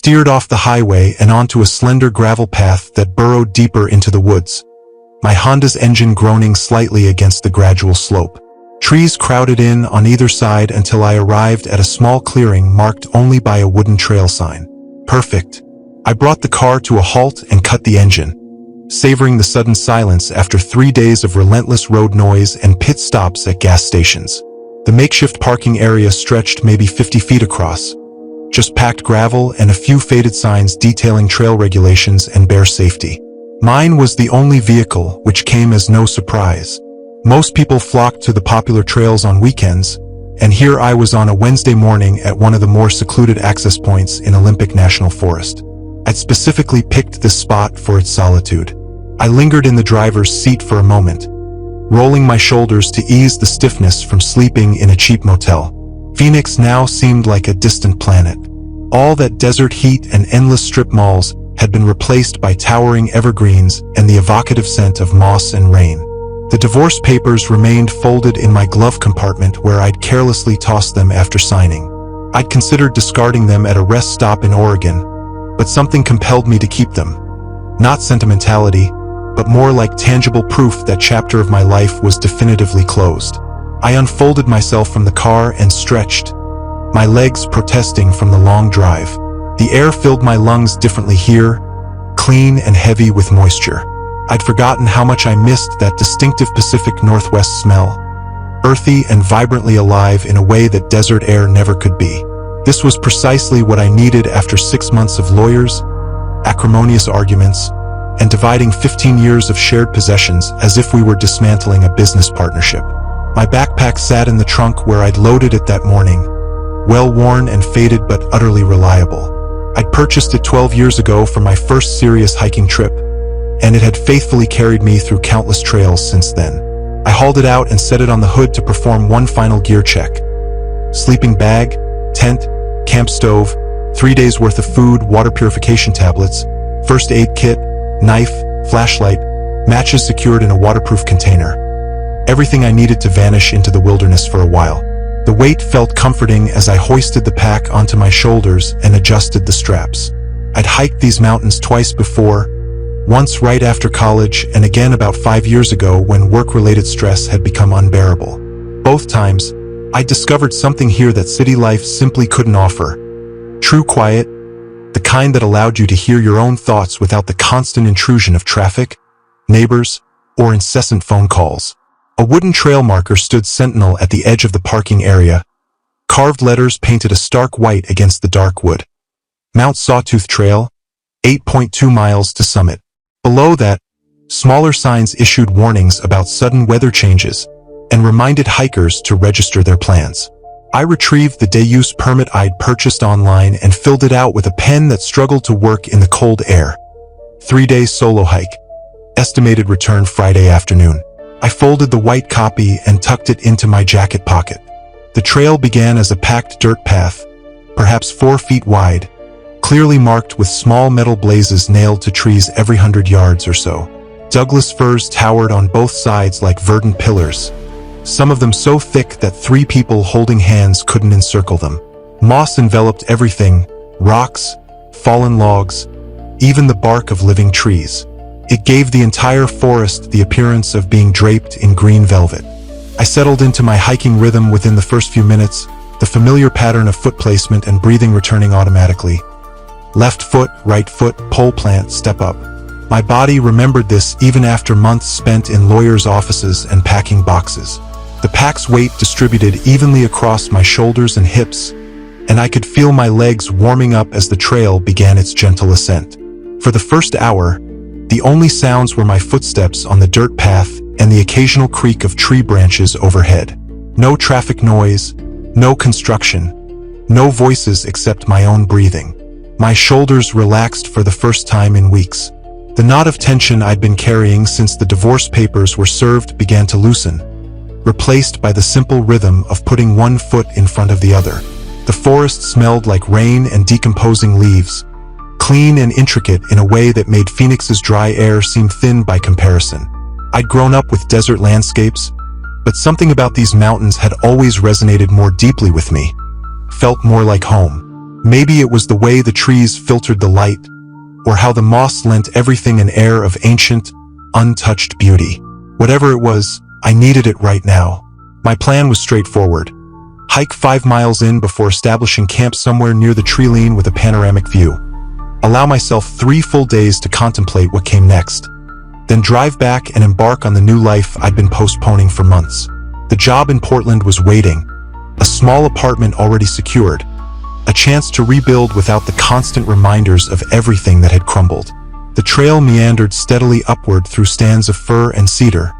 steered off the highway and onto a slender gravel path that burrowed deeper into the woods, my Honda's engine groaning slightly against the gradual slope. Trees crowded in on either side until I arrived at a small clearing marked only by a wooden trail sign. Perfect. I brought the car to a halt and cut the engine, savoring the sudden silence after 3 days of relentless road noise and pit stops at gas stations. The makeshift parking area stretched maybe 50 feet across, just packed gravel and a few faded signs detailing trail regulations and bear safety. Mine was the only vehicle, which came as no surprise. Most people flocked to the popular trails on weekends, and here I was on a Wednesday morning at one of the more secluded access points in Olympic National Forest. I'd specifically picked this spot for its solitude. I lingered in the driver's seat for a moment, rolling my shoulders to ease the stiffness from sleeping in a cheap motel. Phoenix now seemed like a distant planet. All that desert heat and endless strip malls had been replaced by towering evergreens and the evocative scent of moss and rain. The divorce papers remained folded in my glove compartment where I'd carelessly tossed them after signing. I'd considered discarding them at a rest stop in Oregon, but something compelled me to keep them. Not sentimentality, but more like tangible proof that chapter of my life was definitively closed. I unfolded myself from the car and stretched, my legs protesting from the long drive. The air filled my lungs differently here, clean and heavy with moisture. I'd forgotten how much I missed that distinctive Pacific Northwest smell, earthy and vibrantly alive in a way that desert air never could be. This was precisely what I needed after 6 months of lawyers, acrimonious arguments, and dividing 15 years of shared possessions as if we were dismantling a business partnership. My backpack sat in the trunk where I'd loaded it that morning, well-worn and faded but utterly reliable. I'd purchased it 12 years ago for my first serious hiking trip, and it had faithfully carried me through countless trails since then. I hauled it out and set it on the hood to perform one final gear check. Sleeping bag, tent, camp stove, 3 days worth of food, water purification tablets, first aid kit, knife, flashlight, matches secured in a waterproof container. Everything I needed to vanish into the wilderness for a while. The weight felt comforting as I hoisted the pack onto my shoulders and adjusted the straps. I'd hiked these mountains twice before, once right after college and again about 5 years ago when work-related stress had become unbearable. Both times, I discovered something here that city life simply couldn't offer. True quiet, the kind that allowed you to hear your own thoughts without the constant intrusion of traffic, neighbors, or incessant phone calls. A wooden trail marker stood sentinel at the edge of the parking area. Carved letters painted a stark white against the dark wood. Mount Sawtooth Trail, 8.2 miles to summit. Below that, smaller signs issued warnings about sudden weather changes and reminded hikers to register their plans. I retrieved the day-use permit I'd purchased online and filled it out with a pen that struggled to work in the cold air. 3-day solo hike. Estimated return Friday afternoon. I folded the white copy and tucked it into my jacket pocket. The trail began as a packed dirt path, perhaps 4 feet wide, clearly marked with small metal blazes nailed to trees every 100 yards or so. Douglas firs towered on both sides like verdant pillars, some of them so thick that 3 people holding hands couldn't encircle them. Moss enveloped everything, rocks, fallen logs, even the bark of living trees. It gave the entire forest the appearance of being draped in green velvet. I settled into my hiking rhythm within the first few minutes, the familiar pattern of foot placement and breathing returning automatically. Left foot, right foot, pole plant, step up. My body remembered this even after months spent in lawyers' offices and packing boxes. The pack's weight distributed evenly across my shoulders and hips, and I could feel my legs warming up as the trail began its gentle ascent. For the first hour, the only sounds were my footsteps on the dirt path and the occasional creak of tree branches overhead. No traffic noise, no construction, no voices except my own breathing. My shoulders relaxed for the first time in weeks. The knot of tension I'd been carrying since the divorce papers were served began to loosen, replaced by the simple rhythm of putting one foot in front of the other. The forest smelled like rain and decomposing leaves, clean and intricate in a way that made Phoenix's dry air seem thin by comparison. I'd grown up with desert landscapes, but something about these mountains had always resonated more deeply with me, felt more like home. Maybe it was the way the trees filtered the light, or how the moss lent everything an air of ancient, untouched beauty. Whatever it was, I needed it right now. My plan was straightforward. Hike 5 miles in before establishing camp somewhere near the tree line with a panoramic view. Allow myself 3 full days to contemplate what came next. Then drive back and embark on the new life I'd been postponing for months. The job in Portland was waiting. A small apartment already secured. A chance to rebuild without the constant reminders of everything that had crumbled. The trail meandered steadily upward through stands of fir and cedar,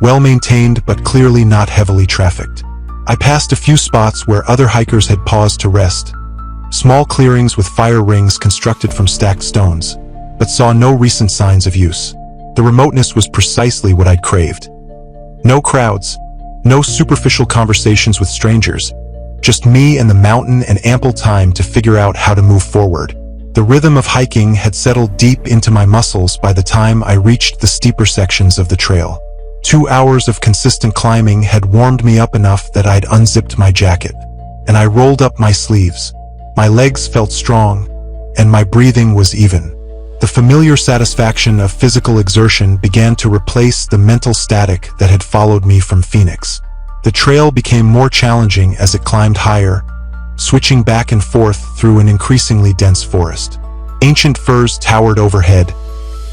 well-maintained but clearly not heavily trafficked. I passed a few spots where other hikers had paused to rest, small clearings with fire rings constructed from stacked stones, but saw no recent signs of use. The remoteness was precisely what I'd craved. No crowds, no superficial conversations with strangers, just me and the mountain and ample time to figure out how to move forward. The rhythm of hiking had settled deep into my muscles by the time I reached the steeper sections of the trail. 2 hours of consistent climbing had warmed me up enough that I'd unzipped my jacket, and I rolled up my sleeves. My legs felt strong, and my breathing was even. The familiar satisfaction of physical exertion began to replace the mental static that had followed me from Phoenix. The trail became more challenging as it climbed higher, switching back and forth through an increasingly dense forest. Ancient firs towered overhead,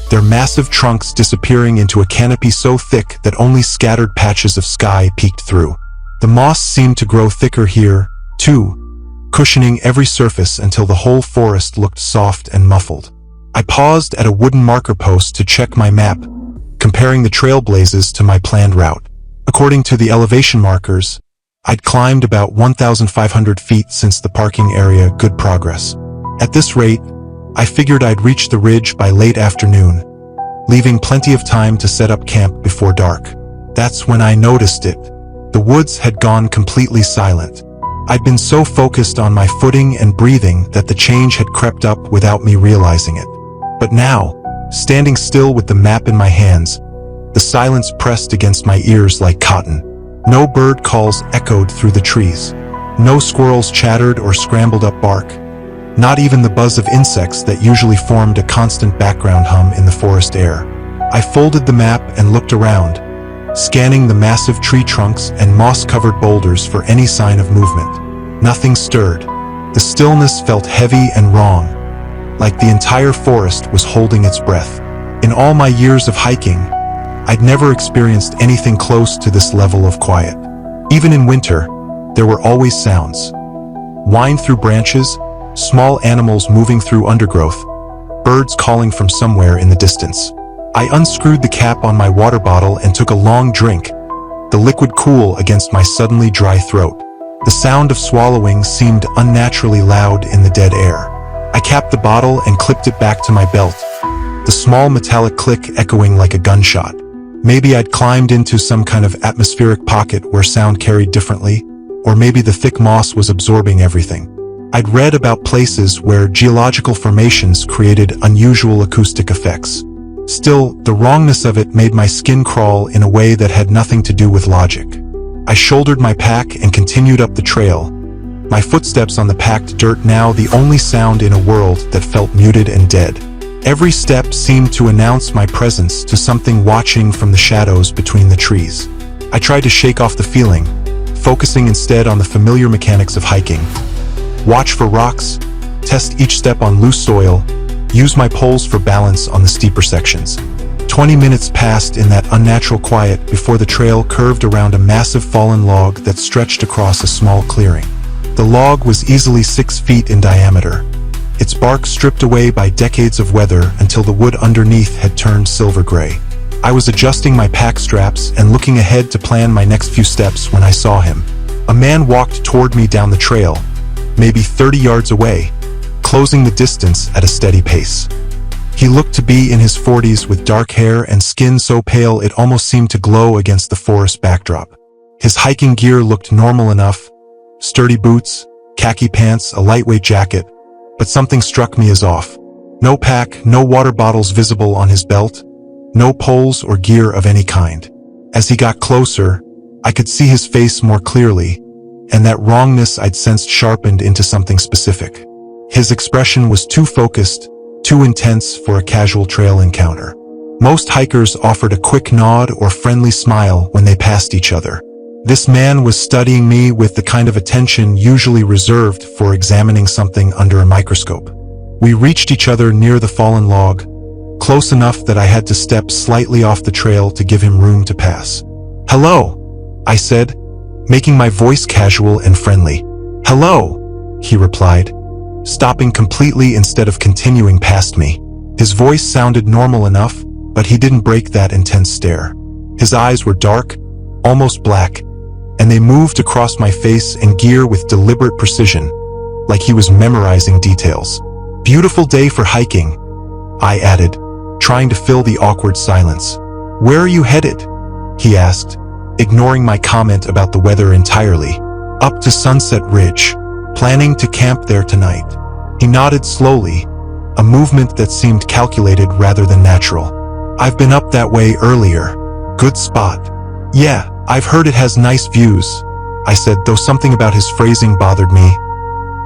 their massive trunks disappearing into a canopy so thick that only scattered patches of sky peeked through. The moss seemed to grow thicker here, too, cushioning every surface until the whole forest looked soft and muffled. I paused at a wooden marker post to check my map, comparing the trail blazes to my planned route. According to the elevation markers, I'd climbed about 1,500 feet since the parking area. Good progress. At this rate, I figured I'd reach the ridge by late afternoon, leaving plenty of time to set up camp before dark. That's when I noticed it. The woods had gone completely silent. I'd been so focused on my footing and breathing that the change had crept up without me realizing it. But now, standing still with the map in my hands, the silence pressed against my ears like cotton. No bird calls echoed through the trees. No squirrels chattered or scrambled up bark. Not even the buzz of insects that usually formed a constant background hum in the forest air. I folded the map and looked around, scanning the massive tree trunks and moss-covered boulders for any sign of movement. Nothing stirred. The stillness felt heavy and wrong, like the entire forest was holding its breath. In all my years of hiking, I'd never experienced anything close to this level of quiet. Even in winter, there were always sounds. Whine through branches, small animals moving through undergrowth, birds calling from somewhere in the distance. I unscrewed the cap on my water bottle and took a long drink, the liquid cool against my suddenly dry throat. The sound of swallowing seemed unnaturally loud in the dead air. I capped the bottle and clipped it back to my belt, the small metallic click echoing like a gunshot. Maybe I'd climbed into some kind of atmospheric pocket where sound carried differently, or maybe the thick moss was absorbing everything. I'd read about places where geological formations created unusual acoustic effects. Still, the wrongness of it made my skin crawl in a way that had nothing to do with logic. I shouldered my pack and continued up the trail, my footsteps on the packed dirt now the only sound in a world that felt muted and dead. Every step seemed to announce my presence to something watching from the shadows between the trees. I tried to shake off the feeling, focusing instead on the familiar mechanics of hiking. Watch for rocks, test each step on loose soil, use my poles for balance on the steeper sections. 20 minutes passed in that unnatural quiet before the trail curved around a massive fallen log that stretched across a small clearing. The log was easily 6 feet in diameter, its bark stripped away by decades of weather until the wood underneath had turned silver gray. I was adjusting my pack straps and looking ahead to plan my next few steps when I saw him. A man walked toward me down the trail, maybe 30 yards away, closing the distance at a steady pace. He looked to be in his 40s with dark hair and skin so pale it almost seemed to glow against the forest backdrop. His hiking gear looked normal enough, sturdy boots, khaki pants, a lightweight jacket, but something struck me as off. No pack, no water bottles visible on his belt, no poles or gear of any kind. As he got closer, I could see his face more clearly, and that wrongness I'd sensed sharpened into something specific. His expression was too focused, too intense for a casual trail encounter. Most hikers offered a quick nod or friendly smile when they passed each other. This man was studying me with the kind of attention usually reserved for examining something under a microscope. We reached each other near the fallen log, close enough that I had to step slightly off the trail to give him room to pass. "Hello," I said, making my voice casual and friendly. "Hello," he replied, stopping completely instead of continuing past me. His voice sounded normal enough, but he didn't break that intense stare. His eyes were dark, almost black, and they moved across my face and gear with deliberate precision, like he was memorizing details. "Beautiful day for hiking," I added, trying to fill the awkward silence. "Where are you headed?" he asked, ignoring my comment about the weather entirely. "Up to Sunset Ridge, planning to camp there tonight." He nodded slowly, a movement that seemed calculated rather than natural. "I've been up that way earlier. Good spot." "Yeah, I've heard it has nice views," I said, though something about his phrasing bothered me.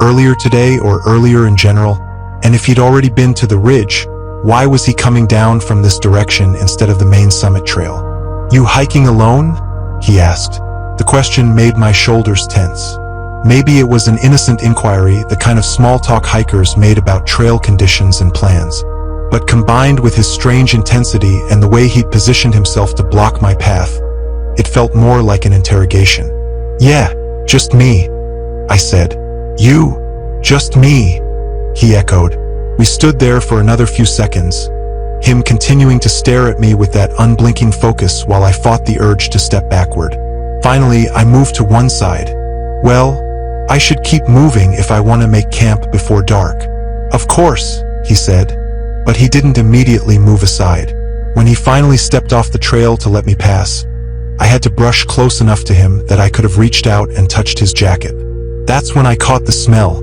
Earlier today or earlier in general? And if he'd already been to the ridge, why was he coming down from this direction instead of the main summit trail? "You hiking alone?" he asked. The question made my shoulders tense. Maybe it was an innocent inquiry, the kind of small-talk hikers made about trail conditions and plans. But combined with his strange intensity and the way he'd positioned himself to block my path, it felt more like an interrogation. "Yeah, just me," I said. "You? Just me?" he echoed. We stood there for another few seconds, him continuing to stare at me with that unblinking focus while I fought the urge to step backward. Finally, I moved to one side. "Well, I should keep moving if I want to make camp before dark." "Of course," he said, but he didn't immediately move aside. When he finally stepped off the trail to let me pass, I had to brush close enough to him that I could have reached out and touched his jacket. That's when I caught the smell,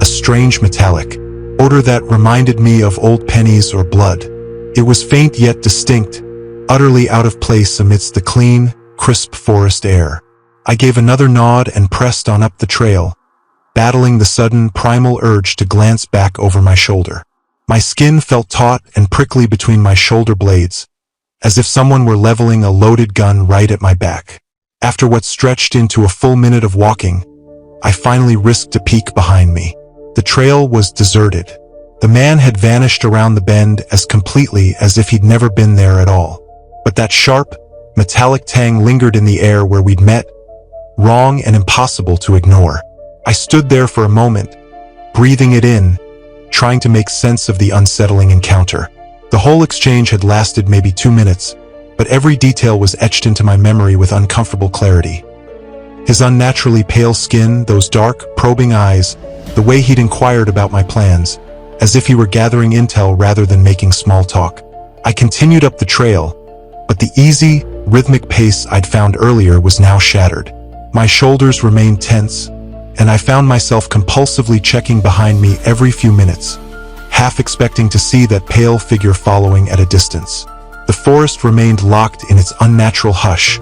a strange metallic odor that reminded me of old pennies or blood. It was faint yet distinct, utterly out of place amidst the clean, crisp forest air. I gave another nod and pressed on up the trail, battling the sudden primal urge to glance back over my shoulder. My skin felt taut and prickly between my shoulder blades, as if someone were leveling a loaded gun right at my back. After what stretched into a full minute of walking, I finally risked a peek behind me. The trail was deserted. The man had vanished around the bend as completely as if he'd never been there at all. But that sharp, metallic tang lingered in the air where we'd met, wrong and impossible to ignore. I stood there for a moment, breathing it in, trying to make sense of the unsettling encounter. The whole exchange had lasted maybe 2 minutes, but every detail was etched into my memory with uncomfortable clarity. His unnaturally pale skin, those dark, probing eyes, the way he'd inquired about my plans, as if he were gathering intel rather than making small talk. I continued up the trail, but the easy, rhythmic pace I'd found earlier was now shattered. My shoulders remained tense, and I found myself compulsively checking behind me every few minutes, half expecting to see that pale figure following at a distance. The forest remained locked in its unnatural hush,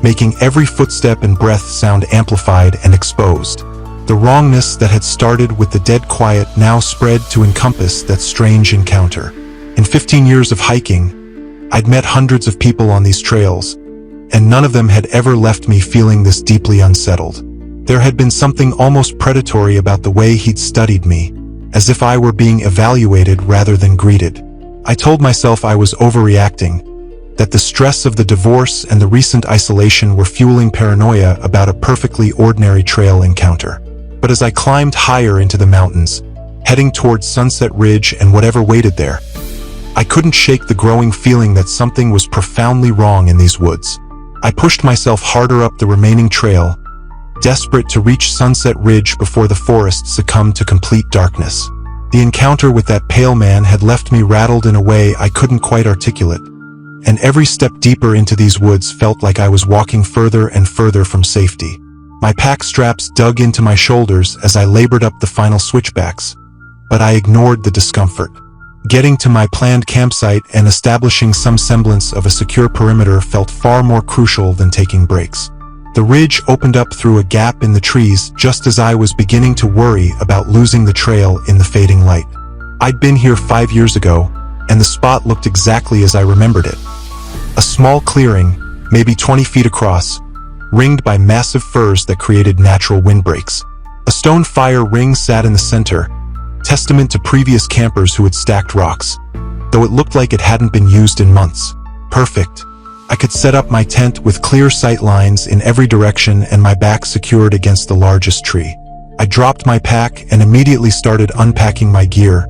making every footstep and breath sound amplified and exposed. The wrongness that had started with the dead quiet now spread to encompass that strange encounter. In 15 years of hiking, I'd met hundreds of people on these trails, and none of them had ever left me feeling this deeply unsettled. There had been something almost predatory about the way he'd studied me, as if I were being evaluated rather than greeted. I told myself I was overreacting, that the stress of the divorce and the recent isolation were fueling paranoia about a perfectly ordinary trail encounter. But as I climbed higher into the mountains, heading towards Sunset Ridge and whatever waited there, I couldn't shake the growing feeling that something was profoundly wrong in these woods. I pushed myself harder up the remaining trail, desperate to reach Sunset Ridge before the forest succumbed to complete darkness. The encounter with that pale man had left me rattled in a way I couldn't quite articulate, and every step deeper into these woods felt like I was walking further and further from safety. My pack straps dug into my shoulders as I labored up the final switchbacks, but I ignored the discomfort. Getting to my planned campsite and establishing some semblance of a secure perimeter felt far more crucial than taking breaks. The ridge opened up through a gap in the trees just as I was beginning to worry about losing the trail in the fading light. I'd been here 5 years ago, and the spot looked exactly as I remembered it. A small clearing, maybe 20 feet across, ringed by massive firs that created natural windbreaks. A stone fire ring sat in the center, testament to previous campers who had stacked rocks, though it looked like it hadn't been used in months. Perfect. I could set up my tent with clear sight lines in every direction and my back secured against the largest tree. I dropped my pack and immediately started unpacking my gear,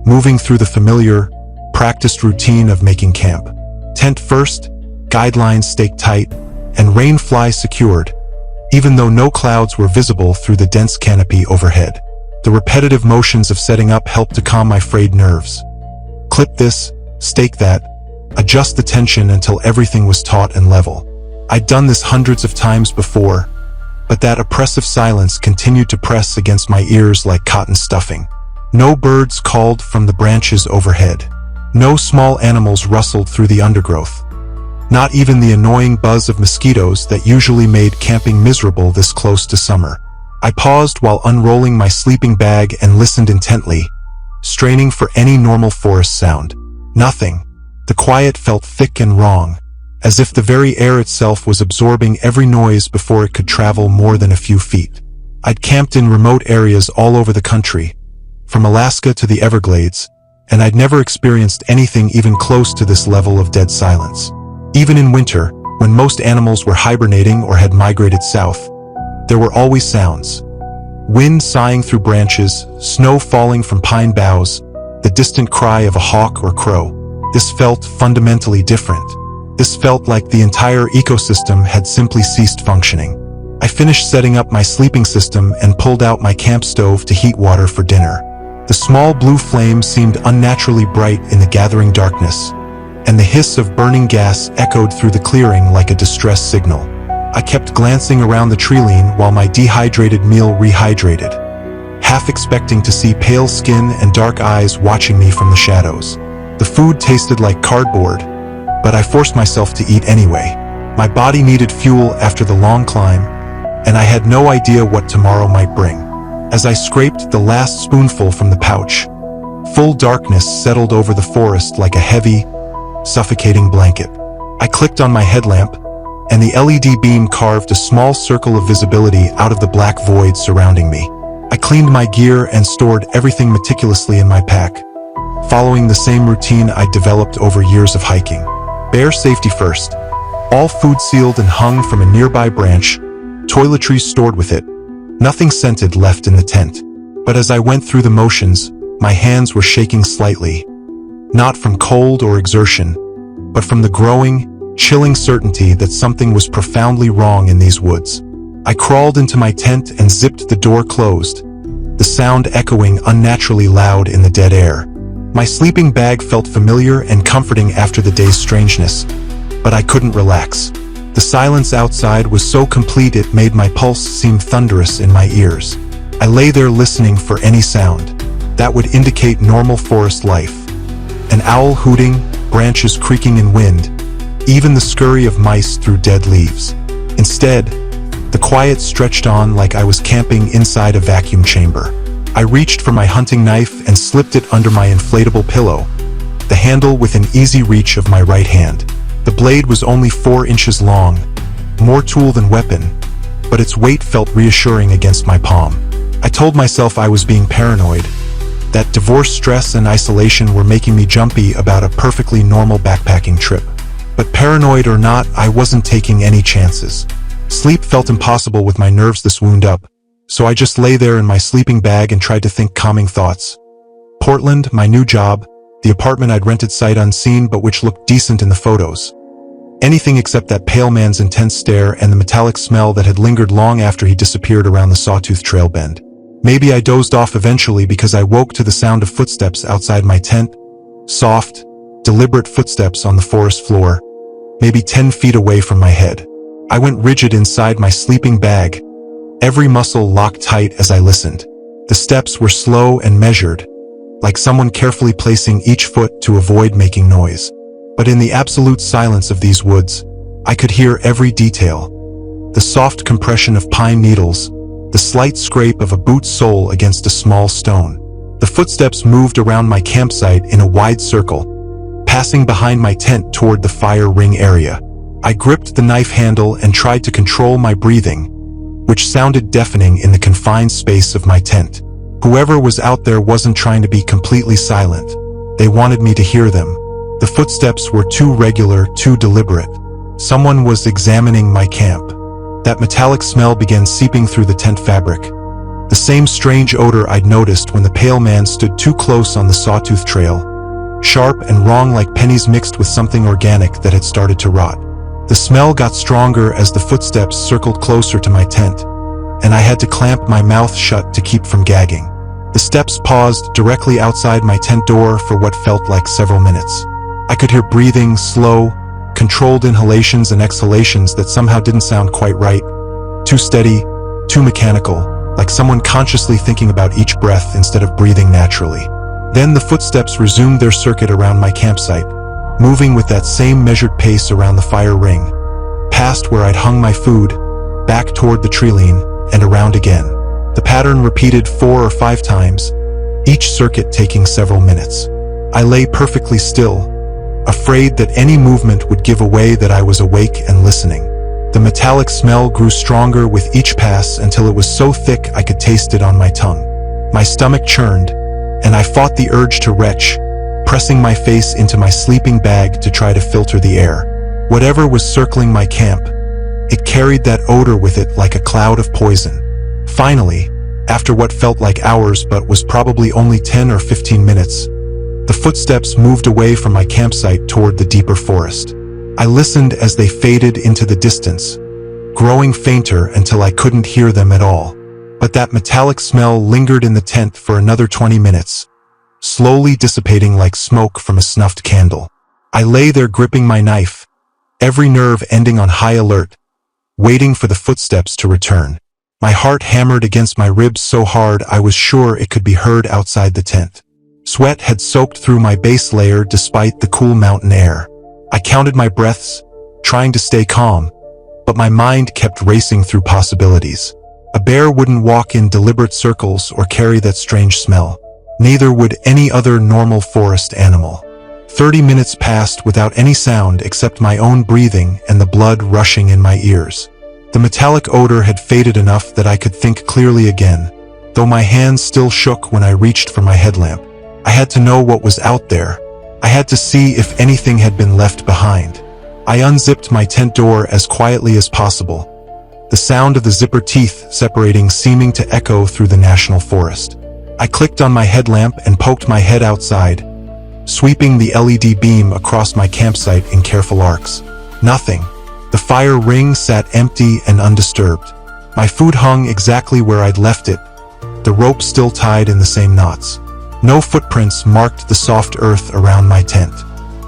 moving through the familiar, practiced routine of making camp. Tent first, guidelines staked tight, and rain fly secured, even though no clouds were visible through the dense canopy overhead. The repetitive motions of setting up helped to calm my frayed nerves. Clip this, stake that, adjust the tension until everything was taut and level. I'd done this hundreds of times before, but that oppressive silence continued to press against my ears like cotton stuffing. No birds called from the branches overhead. No small animals rustled through the undergrowth. Not even the annoying buzz of mosquitoes that usually made camping miserable this close to summer. I paused while unrolling my sleeping bag and listened intently, straining for any normal forest sound. Nothing. The quiet felt thick and wrong, as if the very air itself was absorbing every noise before it could travel more than a few feet. I'd camped in remote areas all over the country, from Alaska to the Everglades, and I'd never experienced anything even close to this level of dead silence. Even in winter, when most animals were hibernating or had migrated south, there were always sounds. Wind sighing through branches, snow falling from pine boughs, the distant cry of a hawk or crow. This felt fundamentally different. This felt like the entire ecosystem had simply ceased functioning. I finished setting up my sleeping system and pulled out my camp stove to heat water for dinner. The small blue flame seemed unnaturally bright in the gathering darkness, and the hiss of burning gas echoed through the clearing like a distress signal. I kept glancing around the treeline while my dehydrated meal rehydrated, half expecting to see pale skin and dark eyes watching me from the shadows. The food tasted like cardboard, but I forced myself to eat anyway. My body needed fuel after the long climb, and I had no idea what tomorrow might bring. As I scraped the last spoonful from the pouch, full darkness settled over the forest like a heavy, suffocating blanket. I clicked on my headlamp, and the LED beam carved a small circle of visibility out of the black void surrounding me. I cleaned my gear and stored everything meticulously in my pack, following the same routine I'd developed over years of hiking. Bear safety first. All food sealed and hung from a nearby branch, toiletries stored with it. Nothing scented left in the tent. But as I went through the motions, my hands were shaking slightly. Not from cold or exertion, but from the growing, chilling certainty that something was profoundly wrong in these woods. I crawled into my tent and zipped the door closed, the sound echoing unnaturally loud in the dead air. My sleeping bag felt familiar and comforting after the day's strangeness, but I couldn't relax. The silence outside was so complete it made my pulse seem thunderous in my ears. I lay there listening for any sound that would indicate normal forest life. An owl hooting, branches creaking in wind, even the scurry of mice through dead leaves. Instead, the quiet stretched on like I was camping inside a vacuum chamber. I reached for my hunting knife and slipped it under my inflatable pillow, the handle within easy reach of my right hand. The blade was only 4 inches long, more tool than weapon, but its weight felt reassuring against my palm. I told myself I was being paranoid, that divorce stress and isolation were making me jumpy about a perfectly normal backpacking trip. But paranoid or not, I wasn't taking any chances. Sleep felt impossible with my nerves this wound up, so I just lay there in my sleeping bag and tried to think calming thoughts. Portland, my new job, the apartment I'd rented sight unseen but which looked decent in the photos. Anything except that pale man's intense stare and the metallic smell that had lingered long after he disappeared around the Sawtooth Trail bend. Maybe I dozed off eventually because I woke to the sound of footsteps outside my tent, soft, deliberate footsteps on the forest floor, maybe 10 feet away from my head. I went rigid inside my sleeping bag, every muscle locked tight as I listened. The steps were slow and measured, like someone carefully placing each foot to avoid making noise. But in the absolute silence of these woods, I could hear every detail. the soft compression of pine needles, the slight scrape of a boot's sole against a small stone. The footsteps moved around my campsite in a wide circle, passing behind my tent toward the fire ring area. I gripped the knife handle and tried to control my breathing, which sounded deafening in the confined space of my tent. Whoever was out there wasn't trying to be completely silent. They wanted me to hear them. The footsteps were too regular, too deliberate. Someone was examining my camp. That metallic smell began seeping through the tent fabric. The same strange odor I'd noticed when the pale man stood too close on the sawtooth trail. Sharp and wrong, like pennies mixed with something organic that had started to rot. The smell got stronger as the footsteps circled closer to my tent, and I had to clamp my mouth shut to keep from gagging. The steps paused directly outside my tent door for what felt like several minutes. I could hear breathing, slow, controlled inhalations and exhalations that somehow didn't sound quite right. Too steady, too mechanical, like someone consciously thinking about each breath instead of breathing naturally. Then the footsteps resumed their circuit around my campsite, moving with that same measured pace around the fire ring, past where I'd hung my food, back toward the treeline, and around again. The pattern repeated 4 or 5 times, each circuit taking several minutes. I lay perfectly still, afraid that any movement would give away that I was awake and listening. The metallic smell grew stronger with each pass until it was so thick I could taste it on my tongue. My stomach churned, and I fought the urge to retch, pressing my face into my sleeping bag to try to filter the air. Whatever was circling my camp, it carried that odor with it like a cloud of poison. Finally, after what felt like hours but was probably only 10 or 15 minutes, the footsteps moved away from my campsite toward the deeper forest. I listened as they faded into the distance, growing fainter until I couldn't hear them at all. But that metallic smell lingered in the tent for another 20 minutes, slowly dissipating like smoke from a snuffed candle. I lay there gripping my knife, every nerve ending on high alert, waiting for the footsteps to return. My heart hammered against my ribs so hard I was sure it could be heard outside the tent. Sweat had soaked through my base layer despite the cool mountain air. I counted my breaths, trying to stay calm, but my mind kept racing through possibilities. A bear wouldn't walk in deliberate circles or carry that strange smell. Neither would any other normal forest animal. 30 minutes passed without any sound except my own breathing and the blood rushing in my ears. The metallic odor had faded enough that I could think clearly again, though my hands still shook when I reached for my headlamp. I had to know what was out there. I had to see if anything had been left behind. I unzipped my tent door as quietly as possible, the sound of the zipper teeth separating seeming to echo through the national forest. I clicked on my headlamp and poked my head outside, sweeping the LED beam across my campsite in careful arcs. Nothing. The fire ring sat empty and undisturbed. My food hung exactly where I'd left it, the rope still tied in the same knots. No footprints marked the soft earth around my tent.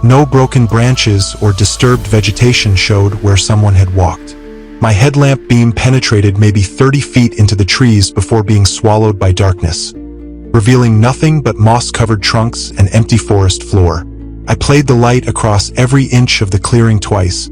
No broken branches or disturbed vegetation showed where someone had walked. My headlamp beam penetrated maybe 30 feet into the trees before being swallowed by darkness, revealing nothing but moss-covered trunks and empty forest floor. I played the light across every inch of the clearing twice,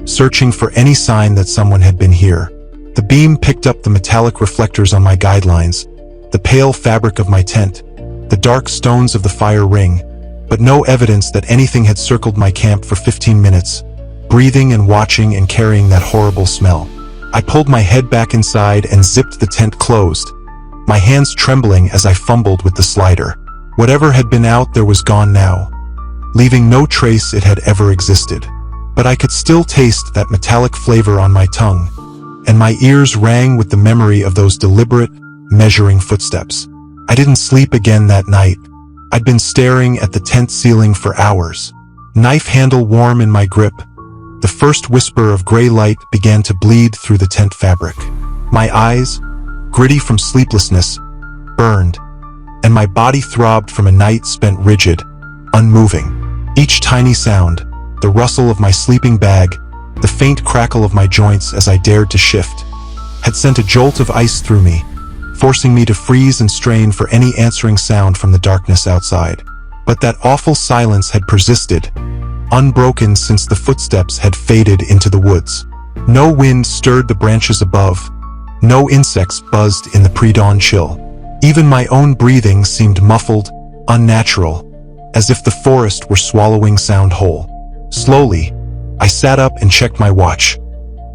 searching for any sign that someone had been here. The beam picked up the metallic reflectors on my guidelines, the pale fabric of my tent, the dark stones of the fire ring, but no evidence that anything had circled my camp for 15 minutes, breathing and watching and carrying that horrible smell. I pulled my head back inside and zipped the tent closed, my hands trembling as I fumbled with the slider. Whatever had been out there was gone now, leaving no trace it had ever existed. But I could still taste that metallic flavor on my tongue, and my ears rang with the memory of those deliberate, measuring footsteps. I didn't sleep again that night. I'd been staring at the tent ceiling for hours, knife handle warm in my grip. The first whisper of gray light began to bleed through the tent fabric. My eyes, gritty from sleeplessness, burned, and my body throbbed from a night spent rigid, unmoving. Each tiny sound, the rustle of my sleeping bag, the faint crackle of my joints as I dared to shift, had sent a jolt of ice through me, forcing me to freeze and strain for any answering sound from the darkness outside. But that awful silence had persisted, unbroken since the footsteps had faded into the woods. No wind stirred the branches above. No insects buzzed in the pre-dawn chill. Even my own breathing seemed muffled, unnatural, as if the forest were swallowing sound whole. Slowly, I sat up and checked my watch.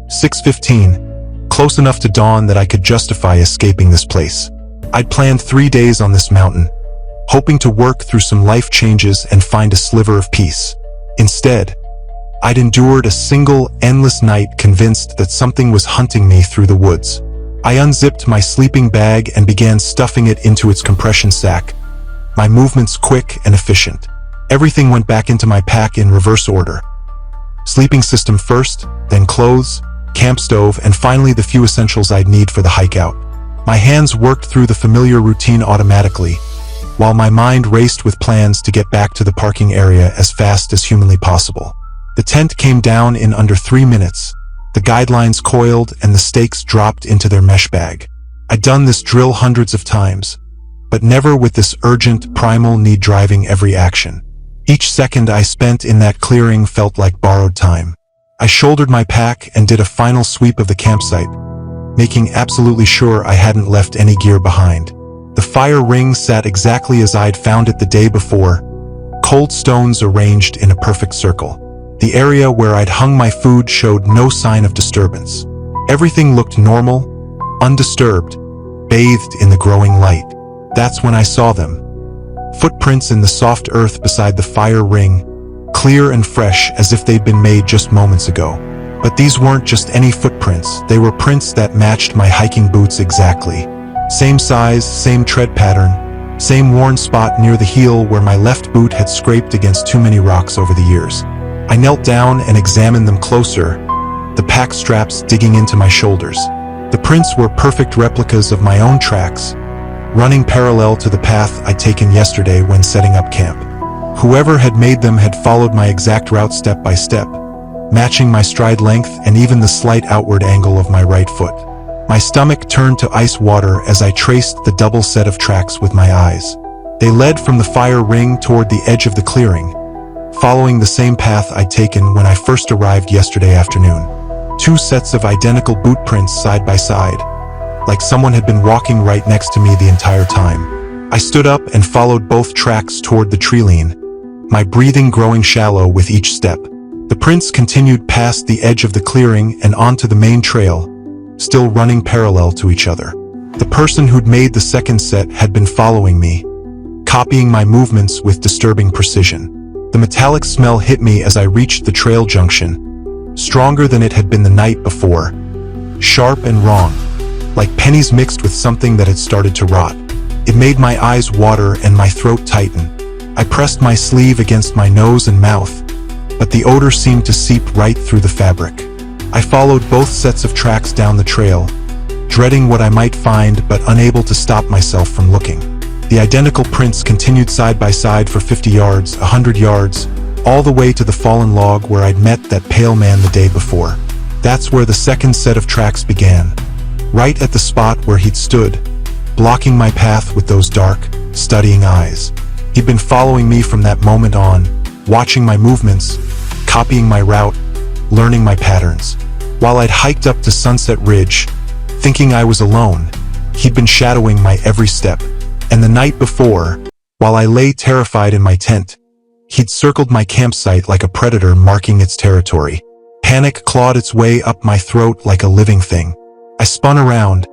6:15, close enough to dawn that I could justify escaping this place. I'd planned 3 days on this mountain, hoping to work through some life changes and find a sliver of peace. Instead, I'd endured a single, endless night convinced that something was hunting me through the woods. I unzipped my sleeping bag and began stuffing it into its compression sack, my movements quick and efficient. Everything went back into my pack in reverse order. Sleeping system first, then clothes, camp stove, and finally the few essentials I'd need for the hike out. My hands worked through the familiar routine automatically, while my mind raced with plans to get back to the parking area as fast as humanly possible. The tent came down in under 3 minutes. The guidelines coiled and the stakes dropped into their mesh bag. I'd done this drill hundreds of times, but never with this urgent, primal need driving every action. Each second I spent in that clearing felt like borrowed time. I shouldered my pack and did a final sweep of the campsite, making absolutely sure I hadn't left any gear behind. The fire ring sat exactly as I'd found it the day before, cold stones arranged in a perfect circle. The area where I'd hung my food showed no sign of disturbance. Everything looked normal, undisturbed, bathed in the growing light. That's when I saw them. Footprints in the soft earth beside the fire ring, clear and fresh as if they'd been made just moments ago. But these weren't just any footprints, they were prints that matched my hiking boots exactly. Same size, same tread pattern, same worn spot near the heel where my left boot had scraped against too many rocks over the years. I knelt down and examined them closer, the pack straps digging into my shoulders. The prints were perfect replicas of my own tracks, running parallel to the path I'd taken yesterday when setting up camp. Whoever had made them had followed my exact route step by step, matching my stride length and even the slight outward angle of my right foot. My stomach turned to ice water as I traced the double set of tracks with my eyes. They led from the fire ring toward the edge of the clearing, following the same path I'd taken when I first arrived yesterday afternoon. 2 sets of identical boot prints side by side, like someone had been walking right next to me the entire time. I stood up and followed both tracks toward the treeline, my breathing growing shallow with each step. The prints continued past the edge of the clearing and onto the main trail, still running parallel to each other. The person who'd made the second set had been following me, copying my movements with disturbing precision. The metallic smell hit me as I reached the trail junction, stronger than it had been the night before, sharp and wrong, like pennies mixed with something that had started to rot. It made my eyes water and my throat tighten. I pressed my sleeve against my nose and mouth, but the odor seemed to seep right through the fabric. I followed both sets of tracks down the trail, dreading what I might find but unable to stop myself from looking. The identical prints continued side by side for 50 yards, 100 yards, all the way to the fallen log where I'd met that pale man the day before. That's where the second set of tracks began, right at the spot where he'd stood, blocking my path with those dark, studying eyes. He'd been following me from that moment on, watching my movements, copying my route, learning my patterns. While I'd hiked up to Sunset Ridge, thinking I was alone, he'd been shadowing my every step. And the night before, while I lay terrified in my tent, he'd circled my campsite like a predator marking its territory. Panic clawed its way up my throat like a living thing. I spun around,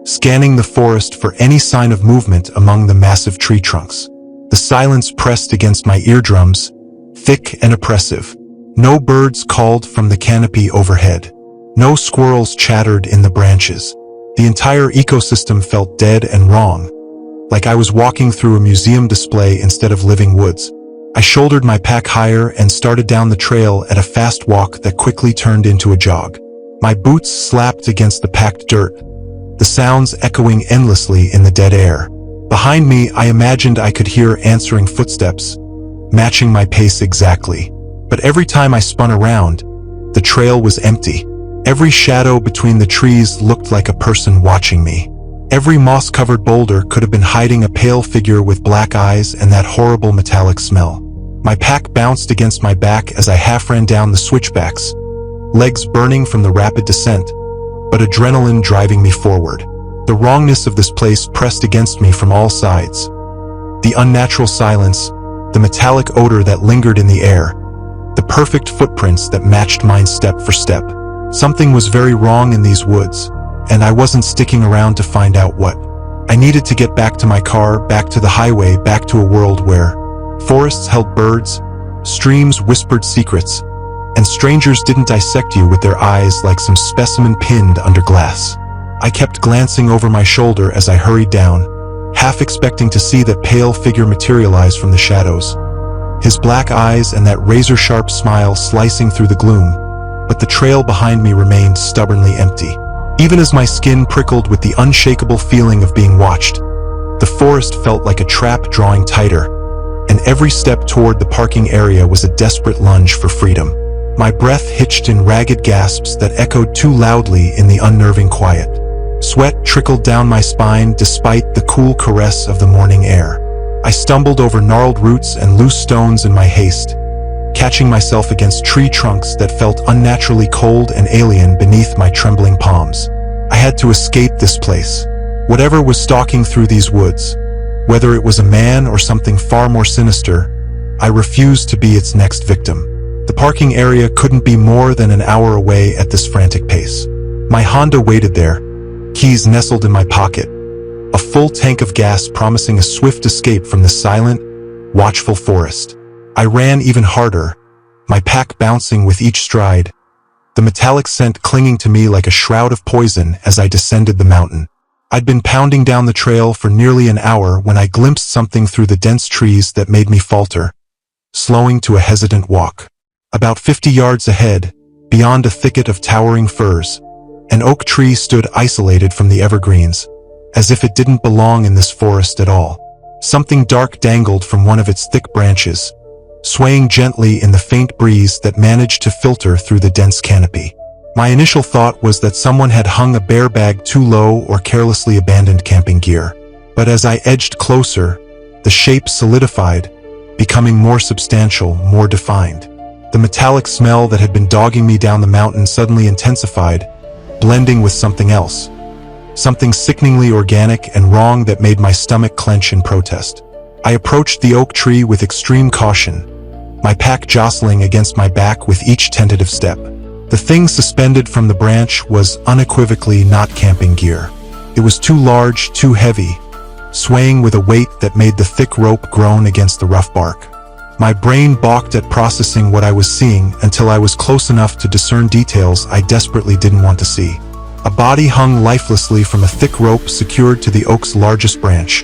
scanning the forest for any sign of movement among the massive tree trunks. The silence pressed against my eardrums, thick and oppressive. No birds called from the canopy overhead. No squirrels chattered in the branches. The entire ecosystem felt dead and wrong, like I was walking through a museum display instead of living woods. I shouldered my pack higher and started down the trail at a fast walk that quickly turned into a jog. My boots slapped against the packed dirt, the sounds echoing endlessly in the dead air. Behind me, I imagined I could hear answering footsteps, matching my pace exactly. But every time I spun around, the trail was empty. Every shadow between the trees looked like a person watching me. Every moss-covered boulder could have been hiding a pale figure with black eyes and that horrible metallic smell. My pack bounced against my back as I half ran down the switchbacks, legs burning from the rapid descent, but adrenaline driving me forward. The wrongness of this place pressed against me from all sides. The unnatural silence, the metallic odor that lingered in the air, the perfect footprints that matched mine step for step. Something was very wrong in these woods, and I wasn't sticking around to find out what. I needed to get back to my car, back to the highway, back to a world where forests held birds, streams whispered secrets, and strangers didn't dissect you with their eyes like some specimen pinned under glass. I kept glancing over my shoulder as I hurried down, half expecting to see that pale figure materialize from the shadows, his black eyes and that razor-sharp smile slicing through the gloom, but the trail behind me remained stubbornly empty. Even as my skin prickled with the unshakable feeling of being watched, the forest felt like a trap drawing tighter, and every step toward the parking area was a desperate lunge for freedom. My breath hitched in ragged gasps that echoed too loudly in the unnerving quiet. Sweat trickled down my spine despite the cool caress of the morning air. I stumbled over gnarled roots and loose stones in my haste, catching myself against tree trunks that felt unnaturally cold and alien beneath my trembling palms. I had to escape this place. Whatever was stalking through these woods, whether it was a man or something far more sinister, I refused to be its next victim. The parking area couldn't be more than an hour away at this frantic pace. My Honda waited there, keys nestled in my pocket, a full tank of gas promising a swift escape from the silent, watchful forest. I ran even harder, my pack bouncing with each stride, the metallic scent clinging to me like a shroud of poison as I descended the mountain. I'd been pounding down the trail for nearly an hour when I glimpsed something through the dense trees that made me falter, slowing to a hesitant walk. About 50 yards ahead, beyond a thicket of towering firs, an oak tree stood isolated from the evergreens, as if it didn't belong in this forest at all. Something dark dangled from one of its thick branches, swaying gently in the faint breeze that managed to filter through the dense canopy. My initial thought was that someone had hung a bear bag too low or carelessly abandoned camping gear. But as I edged closer, the shape solidified, becoming more substantial, more defined. The metallic smell that had been dogging me down the mountain suddenly intensified, blending with something else. Something sickeningly organic and wrong that made my stomach clench in protest. I approached the oak tree with extreme caution, my pack jostling against my back with each tentative step. The thing suspended from the branch was unequivocally not camping gear. It was too large, too heavy, swaying with a weight that made the thick rope groan against the rough bark. My brain balked at processing what I was seeing until I was close enough to discern details I desperately didn't want to see. A body hung lifelessly from a thick rope secured to the oak's largest branch,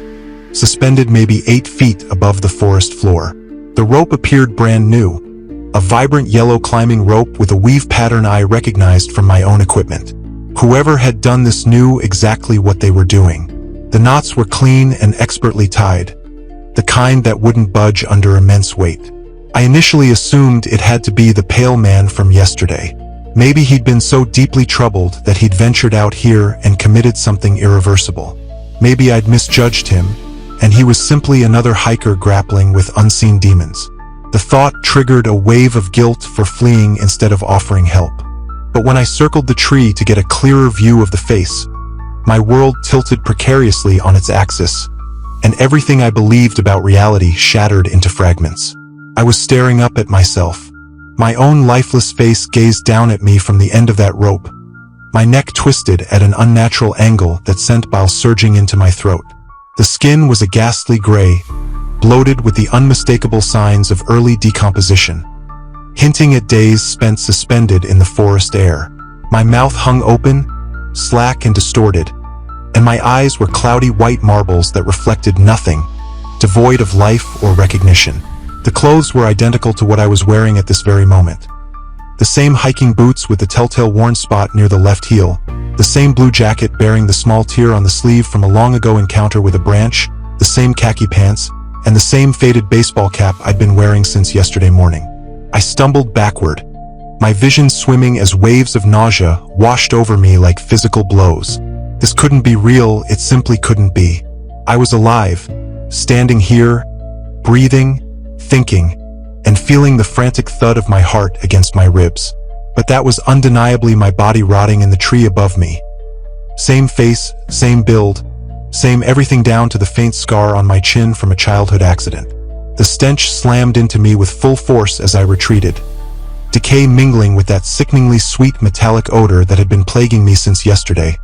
suspended maybe 8 feet above the forest floor. The rope appeared brand new, a vibrant yellow climbing rope with a weave pattern I recognized from my own equipment. Whoever had done this knew exactly what they were doing. The knots were clean and expertly tied, the kind that wouldn't budge under immense weight. I initially assumed it had to be the pale man from yesterday. Maybe he'd been so deeply troubled that he'd ventured out here and committed something irreversible. Maybe I'd misjudged him, and he was simply another hiker grappling with unseen demons. The thought triggered a wave of guilt for fleeing instead of offering help. But when I circled the tree to get a clearer view of the face, my world tilted precariously on its axis, and everything I believed about reality shattered into fragments. I was staring up at myself. My own lifeless face gazed down at me from the end of that rope, my neck twisted at an unnatural angle that sent bile surging into my throat. The skin was a ghastly gray, bloated with the unmistakable signs of early decomposition, hinting at days spent suspended in the forest air. My mouth hung open, slack and distorted, and my eyes were cloudy white marbles that reflected nothing, devoid of life or recognition. The clothes were identical to what I was wearing at this very moment. The same hiking boots with the telltale worn spot near the left heel, the same blue jacket bearing the small tear on the sleeve from a long-ago encounter with a branch, the same khaki pants, and the same faded baseball cap I'd been wearing since yesterday morning. I stumbled backward, my vision swimming as waves of nausea washed over me like physical blows. This couldn't be real, it simply couldn't be. I was alive, standing here, breathing, thinking, and feeling the frantic thud of my heart against my ribs. But that was undeniably my body rotting in the tree above me. Same face, same build, same everything down to the faint scar on my chin from a childhood accident. The stench slammed into me with full force as I retreated, decay mingling with that sickeningly sweet metallic odor that had been plaguing me since yesterday,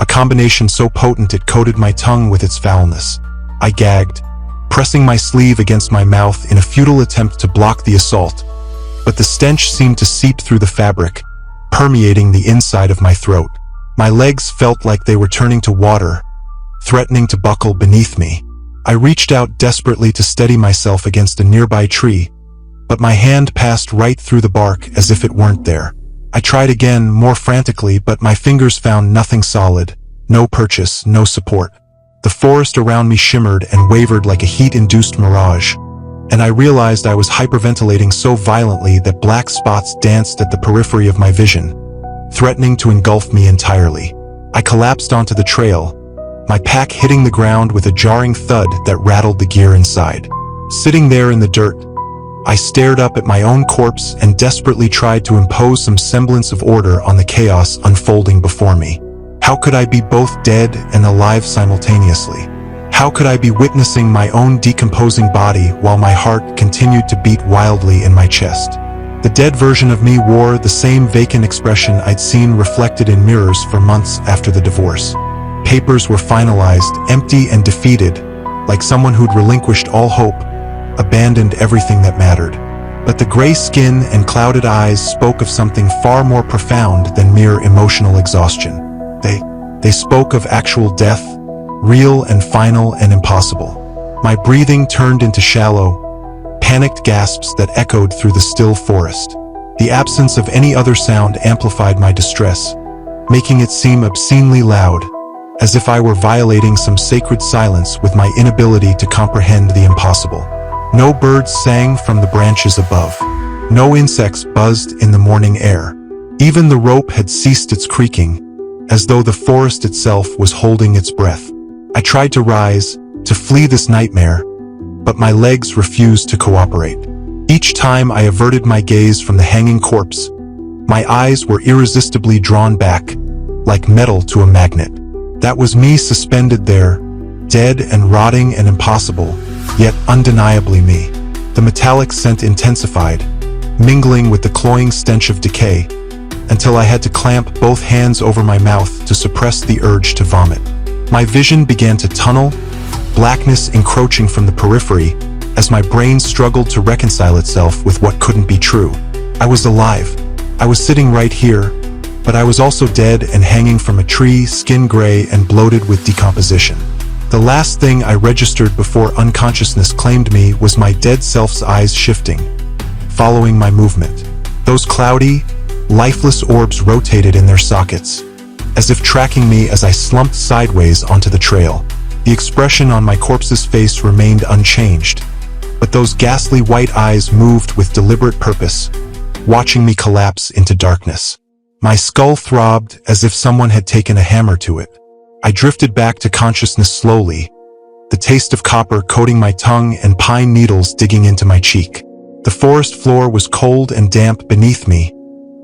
a combination so potent it coated my tongue with its foulness. I gagged, pressing my sleeve against my mouth in a futile attempt to block the assault, but the stench seemed to seep through the fabric, permeating the inside of my throat. My legs felt like they were turning to water, threatening to buckle beneath me. I reached out desperately to steady myself against a nearby tree, but my hand passed right through the bark as if it weren't there. I tried again, more frantically, but my fingers found nothing solid, no purchase, no support. The forest around me shimmered and wavered like a heat-induced mirage, and I realized I was hyperventilating so violently that black spots danced at the periphery of my vision, threatening to engulf me entirely. I collapsed onto the trail, my pack hitting the ground with a jarring thud that rattled the gear inside. Sitting there in the dirt, I stared up at my own corpse and desperately tried to impose some semblance of order on the chaos unfolding before me. How could I be both dead and alive simultaneously? How could I be witnessing my own decomposing body while my heart continued to beat wildly in my chest? The dead version of me wore the same vacant expression I'd seen reflected in mirrors for months after the divorce. Papers were finalized, empty and defeated, like someone who'd relinquished all hope, abandoned everything that mattered. But the gray skin and clouded eyes spoke of something far more profound than mere emotional exhaustion. They spoke of actual death, real and final and impossible. My breathing turned into shallow, panicked gasps that echoed through the still forest. The absence of any other sound amplified my distress, making it seem obscenely loud, as if I were violating some sacred silence with my inability to comprehend the impossible. No birds sang from the branches above. No insects buzzed in the morning air. Even the rope had ceased its creaking, as though the forest itself was holding its breath. I tried to rise, to flee this nightmare, but my legs refused to cooperate. Each time I averted my gaze from the hanging corpse, my eyes were irresistibly drawn back, like metal to a magnet. That was me suspended there, dead and rotting and impossible, yet undeniably me. The metallic scent intensified, mingling with the cloying stench of decay, until I had to clamp both hands over my mouth to suppress the urge to vomit. My vision began to tunnel, blackness encroaching from the periphery, as my brain struggled to reconcile itself with what couldn't be true. I was alive. I was sitting right here, but I was also dead and hanging from a tree, skin gray and bloated with decomposition. The last thing I registered before unconsciousness claimed me was my dead self's eyes shifting, following my movement. Those cloudy, lifeless orbs rotated in their sockets, as if tracking me as I slumped sideways onto the trail. The expression on my corpse's face remained unchanged, but those ghastly white eyes moved with deliberate purpose, watching me collapse into darkness. My skull throbbed as if someone had taken a hammer to it. I drifted back to consciousness slowly, the taste of copper coating my tongue and pine needles digging into my cheek. The forest floor was cold and damp beneath me,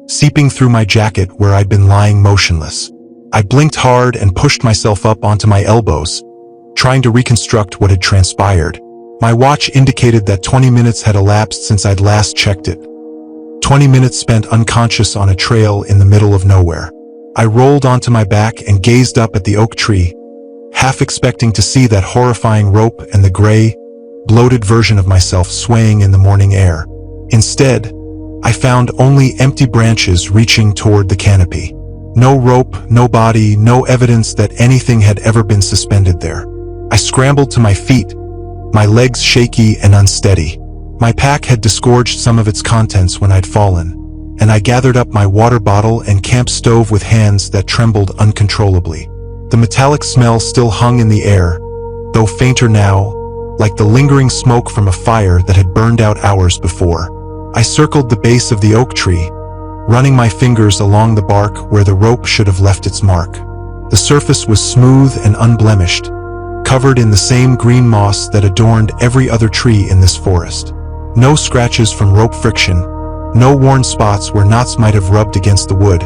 seeping through my jacket where I'd been lying motionless. I blinked hard and pushed myself up onto my elbows, trying to reconstruct what had transpired. My watch indicated that 20 minutes had elapsed since I'd last checked it. 20 minutes spent unconscious on a trail in the middle of nowhere. I rolled onto my back and gazed up at the oak tree, half expecting to see that horrifying rope and the gray, bloated version of myself swaying in the morning air. Instead, I found only empty branches reaching toward the canopy. No rope, no body, no evidence that anything had ever been suspended there. I scrambled to my feet, my legs shaky and unsteady. My pack had disgorged some of its contents when I'd fallen, and I gathered up my water bottle and camp stove with hands that trembled uncontrollably. The metallic smell still hung in the air, though fainter now, like the lingering smoke from a fire that had burned out hours before. I circled the base of the oak tree, running my fingers along the bark where the rope should have left its mark. The surface was smooth and unblemished, covered in the same green moss that adorned every other tree in this forest. No scratches from rope friction, No worn spots where knots might have rubbed against the wood.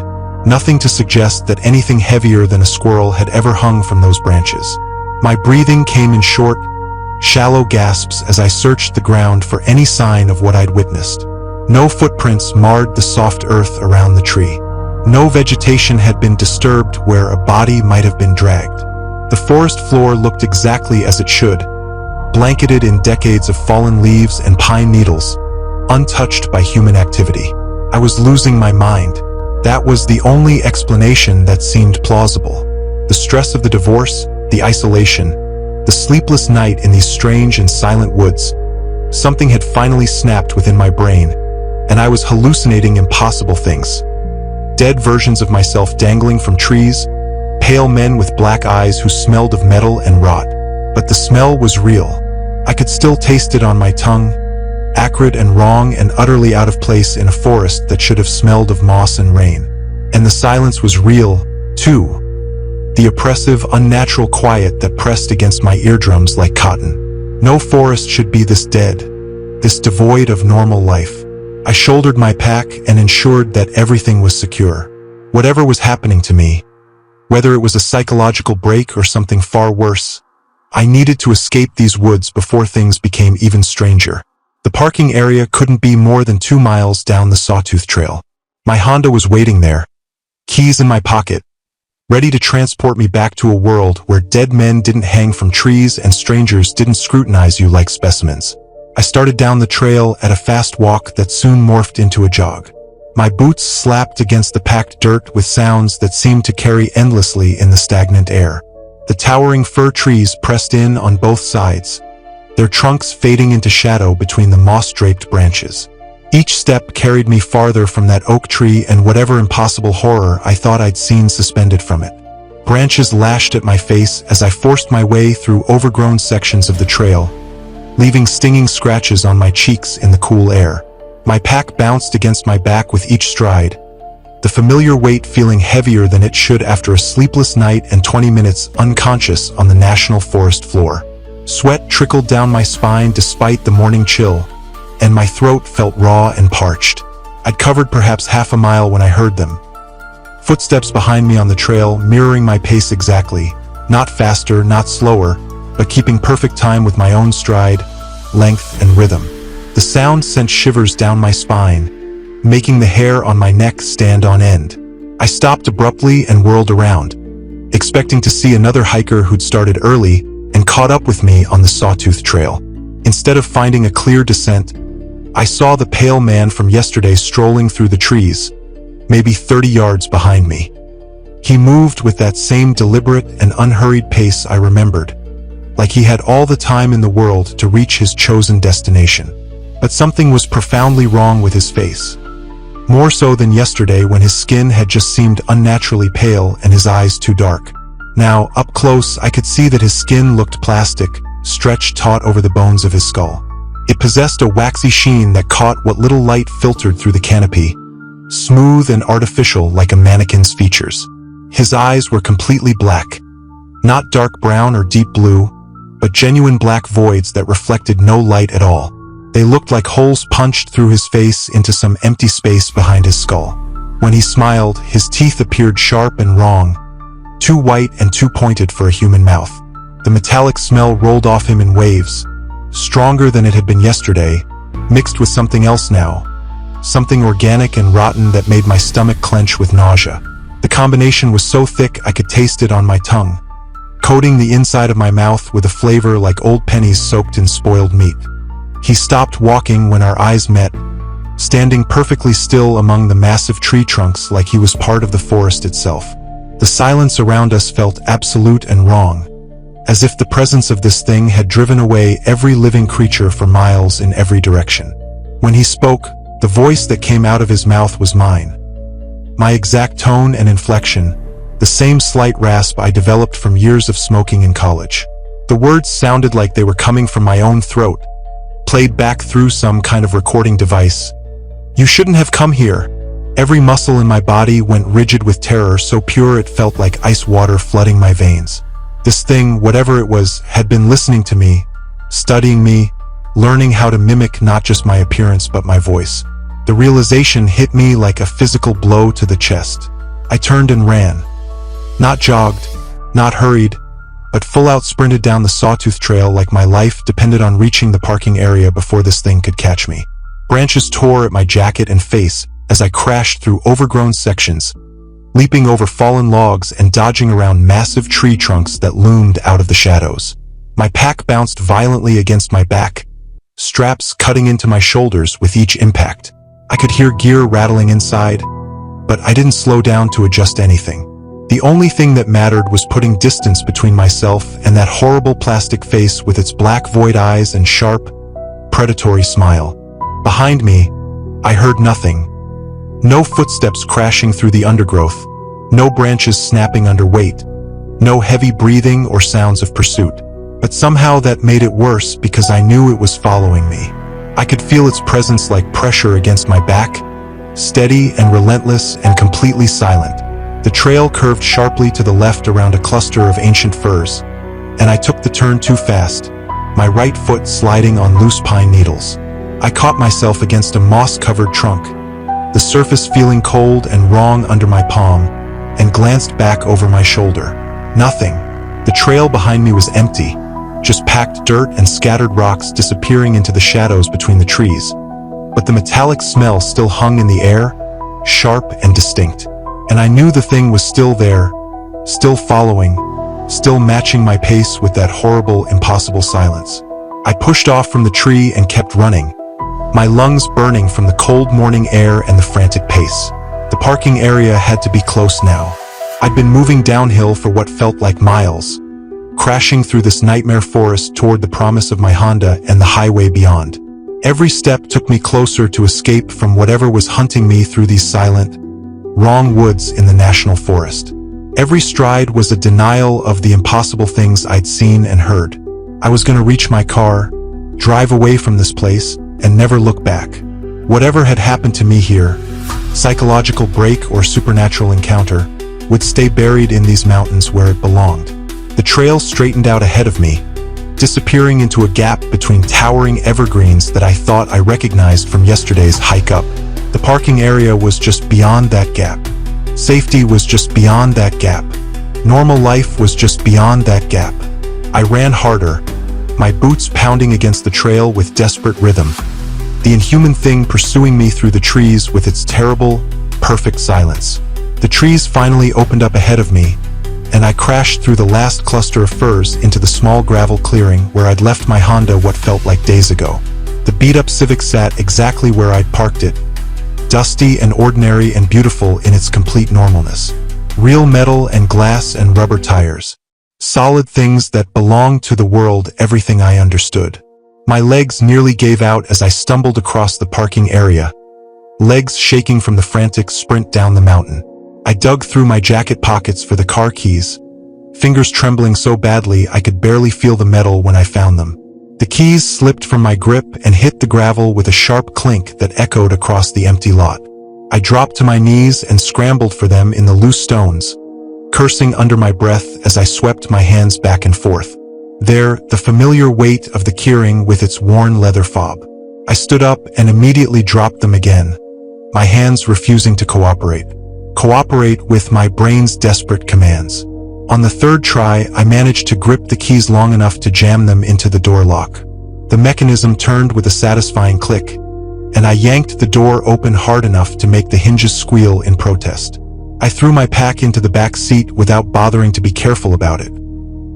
Nothing to suggest that anything heavier than a squirrel had ever hung from those branches. My breathing came in short, shallow gasps as I searched the ground for any sign of what I'd witnessed. No footprints marred the soft earth around the tree. No vegetation had been disturbed where a body might have been dragged. The forest floor looked exactly as it should, blanketed in decades of fallen leaves and pine needles, untouched by human activity. I was losing my mind. That was the only explanation that seemed plausible. The stress of the divorce, the isolation, the sleepless night in these strange and silent woods. Something had finally snapped within my brain, and I was hallucinating impossible things. Dead versions of myself dangling from trees, pale men with black eyes who smelled of metal and rot. But the smell was real. I could still taste it on my tongue, acrid and wrong and utterly out of place in a forest that should have smelled of moss and rain. And the silence was real, too. The oppressive, unnatural quiet that pressed against my eardrums like cotton. No forest should be this dead, this devoid of normal life. I shouldered my pack and ensured that everything was secure. Whatever was happening to me, whether it was a psychological break or something far worse, I needed to escape these woods before things became even stranger. The parking area couldn't be more than 2 miles down the Sawtooth Trail. My Honda was waiting there, keys in my pocket, ready to transport me back to a world where dead men didn't hang from trees and strangers didn't scrutinize you like specimens. I started down the trail at a fast walk that soon morphed into a jog. My boots slapped against the packed dirt with sounds that seemed to carry endlessly in the stagnant air. The towering fir trees pressed in on both sides, their trunks fading into shadow between the moss-draped branches. Each step carried me farther from that oak tree and whatever impossible horror I thought I'd seen suspended from it. Branches lashed at my face as I forced my way through overgrown sections of the trail, leaving stinging scratches on my cheeks in the cool air. My pack bounced against my back with each stride, the familiar weight feeling heavier than it should after a sleepless night and 20 minutes unconscious on the national forest floor. Sweat trickled down my spine despite the morning chill, and my throat felt raw and parched. I'd covered perhaps half a mile when I heard them. Footsteps behind me on the trail, mirroring my pace exactly, not faster, not slower, but keeping perfect time with my own stride, length, and rhythm. The sound sent shivers down my spine, making the hair on my neck stand on end. I stopped abruptly and whirled around, expecting to see another hiker who'd started early and caught up with me on the Sawtooth Trail. Instead of finding a clear descent, I saw the pale man from yesterday strolling through the trees, maybe 30 yards behind me. He moved with that same deliberate and unhurried pace I remembered, like he had all the time in the world to reach his chosen destination. But something was profoundly wrong with his face. More so than yesterday when his skin had just seemed unnaturally pale and his eyes too dark. Now, up close, I could see that his skin looked plastic, stretched taut over the bones of his skull. It possessed a waxy sheen that caught what little light filtered through the canopy, smooth and artificial like a mannequin's features. His eyes were completely black, not dark brown or deep blue, but genuine black voids that reflected no light at all. They looked like holes punched through his face into some empty space behind his skull. When he smiled, his teeth appeared sharp and wrong, too white and too pointed for a human mouth. The metallic smell rolled off him in waves, stronger than it had been yesterday, mixed with something else now, something organic and rotten that made my stomach clench with nausea. The combination was so thick I could taste it on my tongue, coating the inside of my mouth with a flavor like old pennies soaked in spoiled meat. He stopped walking when our eyes met, standing perfectly still among the massive tree trunks like he was part of the forest itself. The silence around us felt absolute and wrong, as if the presence of this thing had driven away every living creature for miles in every direction. When he spoke, the voice that came out of his mouth was mine. My exact tone and inflection, the same slight rasp I developed from years of smoking in college. The words sounded like they were coming from my own throat, played back through some kind of recording device. "You shouldn't have come here." Every muscle in my body went rigid with terror, so pure it felt like ice water flooding my veins. This thing, whatever it was, had been listening to me, studying me, learning how to mimic not just my appearance but my voice. The realization hit me like a physical blow to the chest. I turned and ran. Not jogged, not hurried, but full-out sprinted down the Sawtooth Trail like my life depended on reaching the parking area before this thing could catch me. Branches tore at my jacket and face as I crashed through overgrown sections, leaping over fallen logs and dodging around massive tree trunks that loomed out of the shadows. My pack bounced violently against my back, straps cutting into my shoulders with each impact. I could hear gear rattling inside, but I didn't slow down to adjust anything. The only thing that mattered was putting distance between myself and that horrible plastic face with its black void eyes and sharp, predatory smile. Behind me, I heard nothing. No footsteps crashing through the undergrowth, no branches snapping under weight, no heavy breathing or sounds of pursuit. But somehow that made it worse because I knew it was following me. I could feel its presence like pressure against my back, steady and relentless and completely silent. The trail curved sharply to the left around a cluster of ancient firs, and I took the turn too fast, my right foot sliding on loose pine needles. I caught myself against a moss-covered trunk, the surface feeling cold and wrong under my palm, and glanced back over my shoulder. Nothing. The trail behind me was empty, just packed dirt and scattered rocks disappearing into the shadows between the trees. But the metallic smell still hung in the air, sharp and distinct. And I knew the thing was still there, still following, still matching my pace with that horrible, impossible silence. I pushed off from the tree and kept running, my lungs burning from the cold morning air and the frantic pace. The parking area had to be close now. I'd been moving downhill for what felt like miles, crashing through this nightmare forest toward the promise of my Honda and the highway beyond. Every step took me closer to escape from whatever was hunting me through these silent, wrong woods in the national forest. Every stride was a denial of the impossible things I'd seen and heard. I was going to reach my car, drive away from this place, and never look back. Whatever had happened to me here, psychological break or supernatural encounter, would stay buried in these mountains where it belonged. The trail straightened out ahead of me, disappearing into a gap between towering evergreens that I thought I recognized from yesterday's hike up. The parking area was just beyond that gap. Safety was just beyond that gap. Normal life was just beyond that gap. I ran harder, my boots pounding against the trail with desperate rhythm. The inhuman thing pursuing me through the trees with its terrible, perfect silence. The trees finally opened up ahead of me, and I crashed through the last cluster of firs into the small gravel clearing where I'd left my Honda what felt like days ago. The beat-up Civic sat exactly where I'd parked it, dusty and ordinary and beautiful in its complete normalness. Real metal and glass and rubber tires. Solid things that belonged to the world, everything I understood. My legs nearly gave out as I stumbled across the parking area, legs shaking from the frantic sprint down the mountain. I dug through my jacket pockets for the car keys, fingers trembling so badly I could barely feel the metal when I found them. The keys slipped from my grip and hit the gravel with a sharp clink that echoed across the empty lot. I dropped to my knees and scrambled for them in the loose stones, cursing under my breath as I swept my hands back and forth. There, the familiar weight of the keyring with its worn leather fob. I stood up and immediately dropped them again, my hands refusing to cooperate with my brain's desperate commands. On the third try, I managed to grip the keys long enough to jam them into the door lock. The mechanism turned with a satisfying click, and I yanked the door open hard enough to make the hinges squeal in protest. I threw my pack into the back seat without bothering to be careful about it,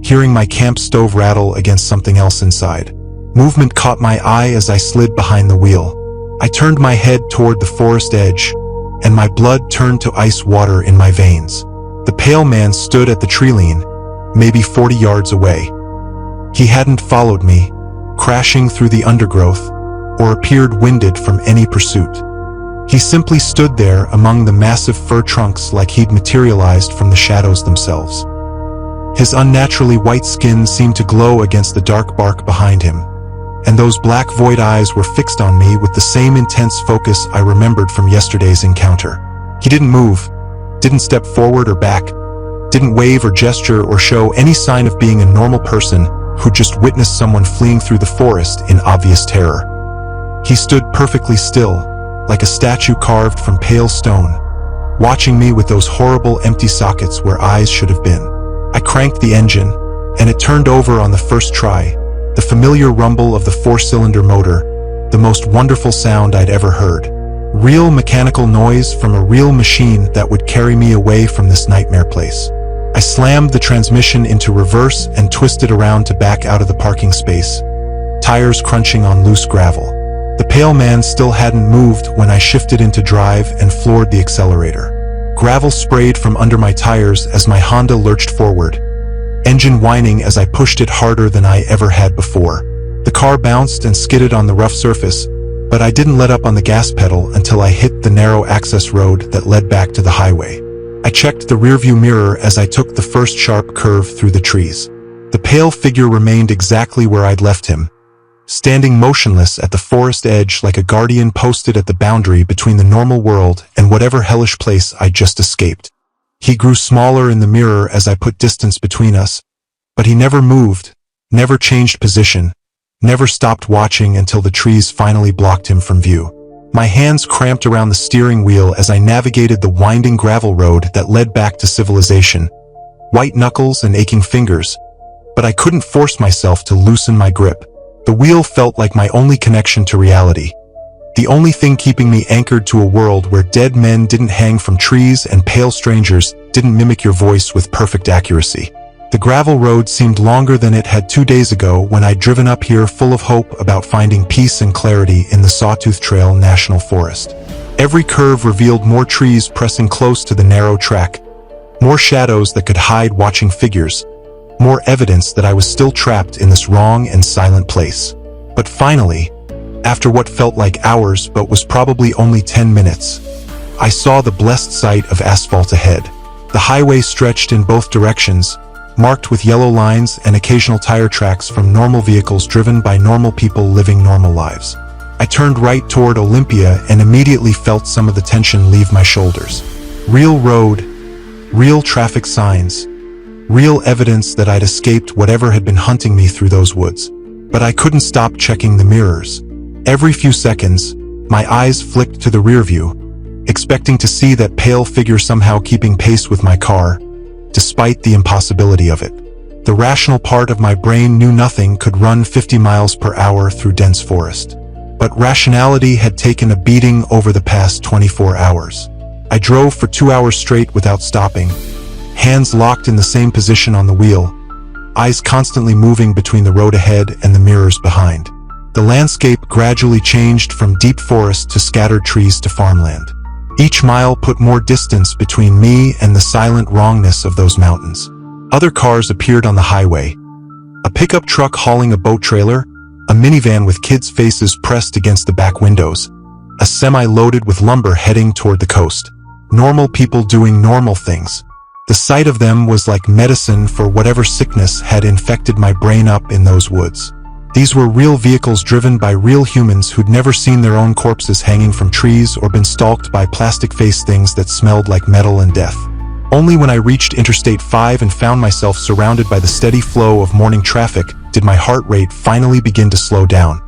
hearing my camp stove rattle against something else inside. Movement caught my eye as I slid behind the wheel. I turned my head toward the forest edge, and my blood turned to ice water in my veins. The pale man stood at the tree lean, maybe 40 yards away. He hadn't followed me, crashing through the undergrowth, or appeared winded from any pursuit. He simply stood there among the massive fir trunks like he'd materialized from the shadows themselves. His unnaturally white skin seemed to glow against the dark bark behind him, and those black void eyes were fixed on me with the same intense focus I remembered from yesterday's encounter. He didn't move, didn't step forward or back, didn't wave or gesture or show any sign of being a normal person who just witnessed someone fleeing through the forest in obvious terror. He stood perfectly still, like a statue carved from pale stone, watching me with those horrible empty sockets where eyes should have been. I cranked the engine, and it turned over on the first try, the familiar rumble of the four-cylinder motor, the most wonderful sound I'd ever heard. Real mechanical noise from a real machine that would carry me away from this nightmare place. I slammed the transmission into reverse and twisted around to back out of the parking space, tires crunching on loose gravel. The pale man still hadn't moved when I shifted into drive and floored the accelerator. Gravel sprayed from under my tires as my Honda lurched forward, engine whining as I pushed it harder than I ever had before. The car bounced and skidded on the rough surface, but I didn't let up on the gas pedal until I hit the narrow access road that led back to the highway. I checked the rearview mirror as I took the first sharp curve through the trees. The pale figure remained exactly where I'd left him, standing motionless at the forest edge like a guardian posted at the boundary between the normal world and whatever hellish place I'd just escaped. He grew smaller in the mirror as I put distance between us, but he never moved, never changed position, never stopped watching until the trees finally blocked him from view. My hands cramped around the steering wheel as I navigated the winding gravel road that led back to civilization, white knuckles and aching fingers, but I couldn't force myself to loosen my grip. The wheel felt like my only connection to reality, the only thing keeping me anchored to a world where dead men didn't hang from trees and pale strangers didn't mimic your voice with perfect accuracy. The gravel road seemed longer than it had 2 days ago when I'd driven up here full of hope about finding peace and clarity in the Sawtooth Trail National Forest. Every curve revealed more trees pressing close to the narrow track, more shadows that could hide watching figures, more evidence that I was still trapped in this wrong and silent place. But finally, after what felt like hours but was probably only 10 minutes, I saw the blessed sight of asphalt ahead. The highway stretched in both directions, marked with yellow lines and occasional tire tracks from normal vehicles driven by normal people living normal lives. I turned right toward Olympia and immediately felt some of the tension leave my shoulders. Real road, real traffic signs, real evidence that I'd escaped whatever had been hunting me through those woods. But I couldn't stop checking the mirrors. Every few seconds, my eyes flicked to the rear view, expecting to see that pale figure somehow keeping pace with my car, despite the impossibility of it. The rational part of my brain knew nothing could run 50 miles per hour through dense forest. But rationality had taken a beating over the past 24 hours. I drove for 2 hours straight without stopping, hands locked in the same position on the wheel, eyes constantly moving between the road ahead and the mirrors behind. The landscape gradually changed from deep forest to scattered trees to farmland. Each mile put more distance between me and the silent wrongness of those mountains. Other cars appeared on the highway. A pickup truck hauling a boat trailer, a minivan with kids' faces pressed against the back windows, a semi loaded with lumber heading toward the coast. Normal people doing normal things. The sight of them was like medicine for whatever sickness had infected my brain up in those woods. These were real vehicles driven by real humans who'd never seen their own corpses hanging from trees or been stalked by plastic-faced things that smelled like metal and death. Only when I reached Interstate 5 and found myself surrounded by the steady flow of morning traffic did my heart rate finally begin to slow down.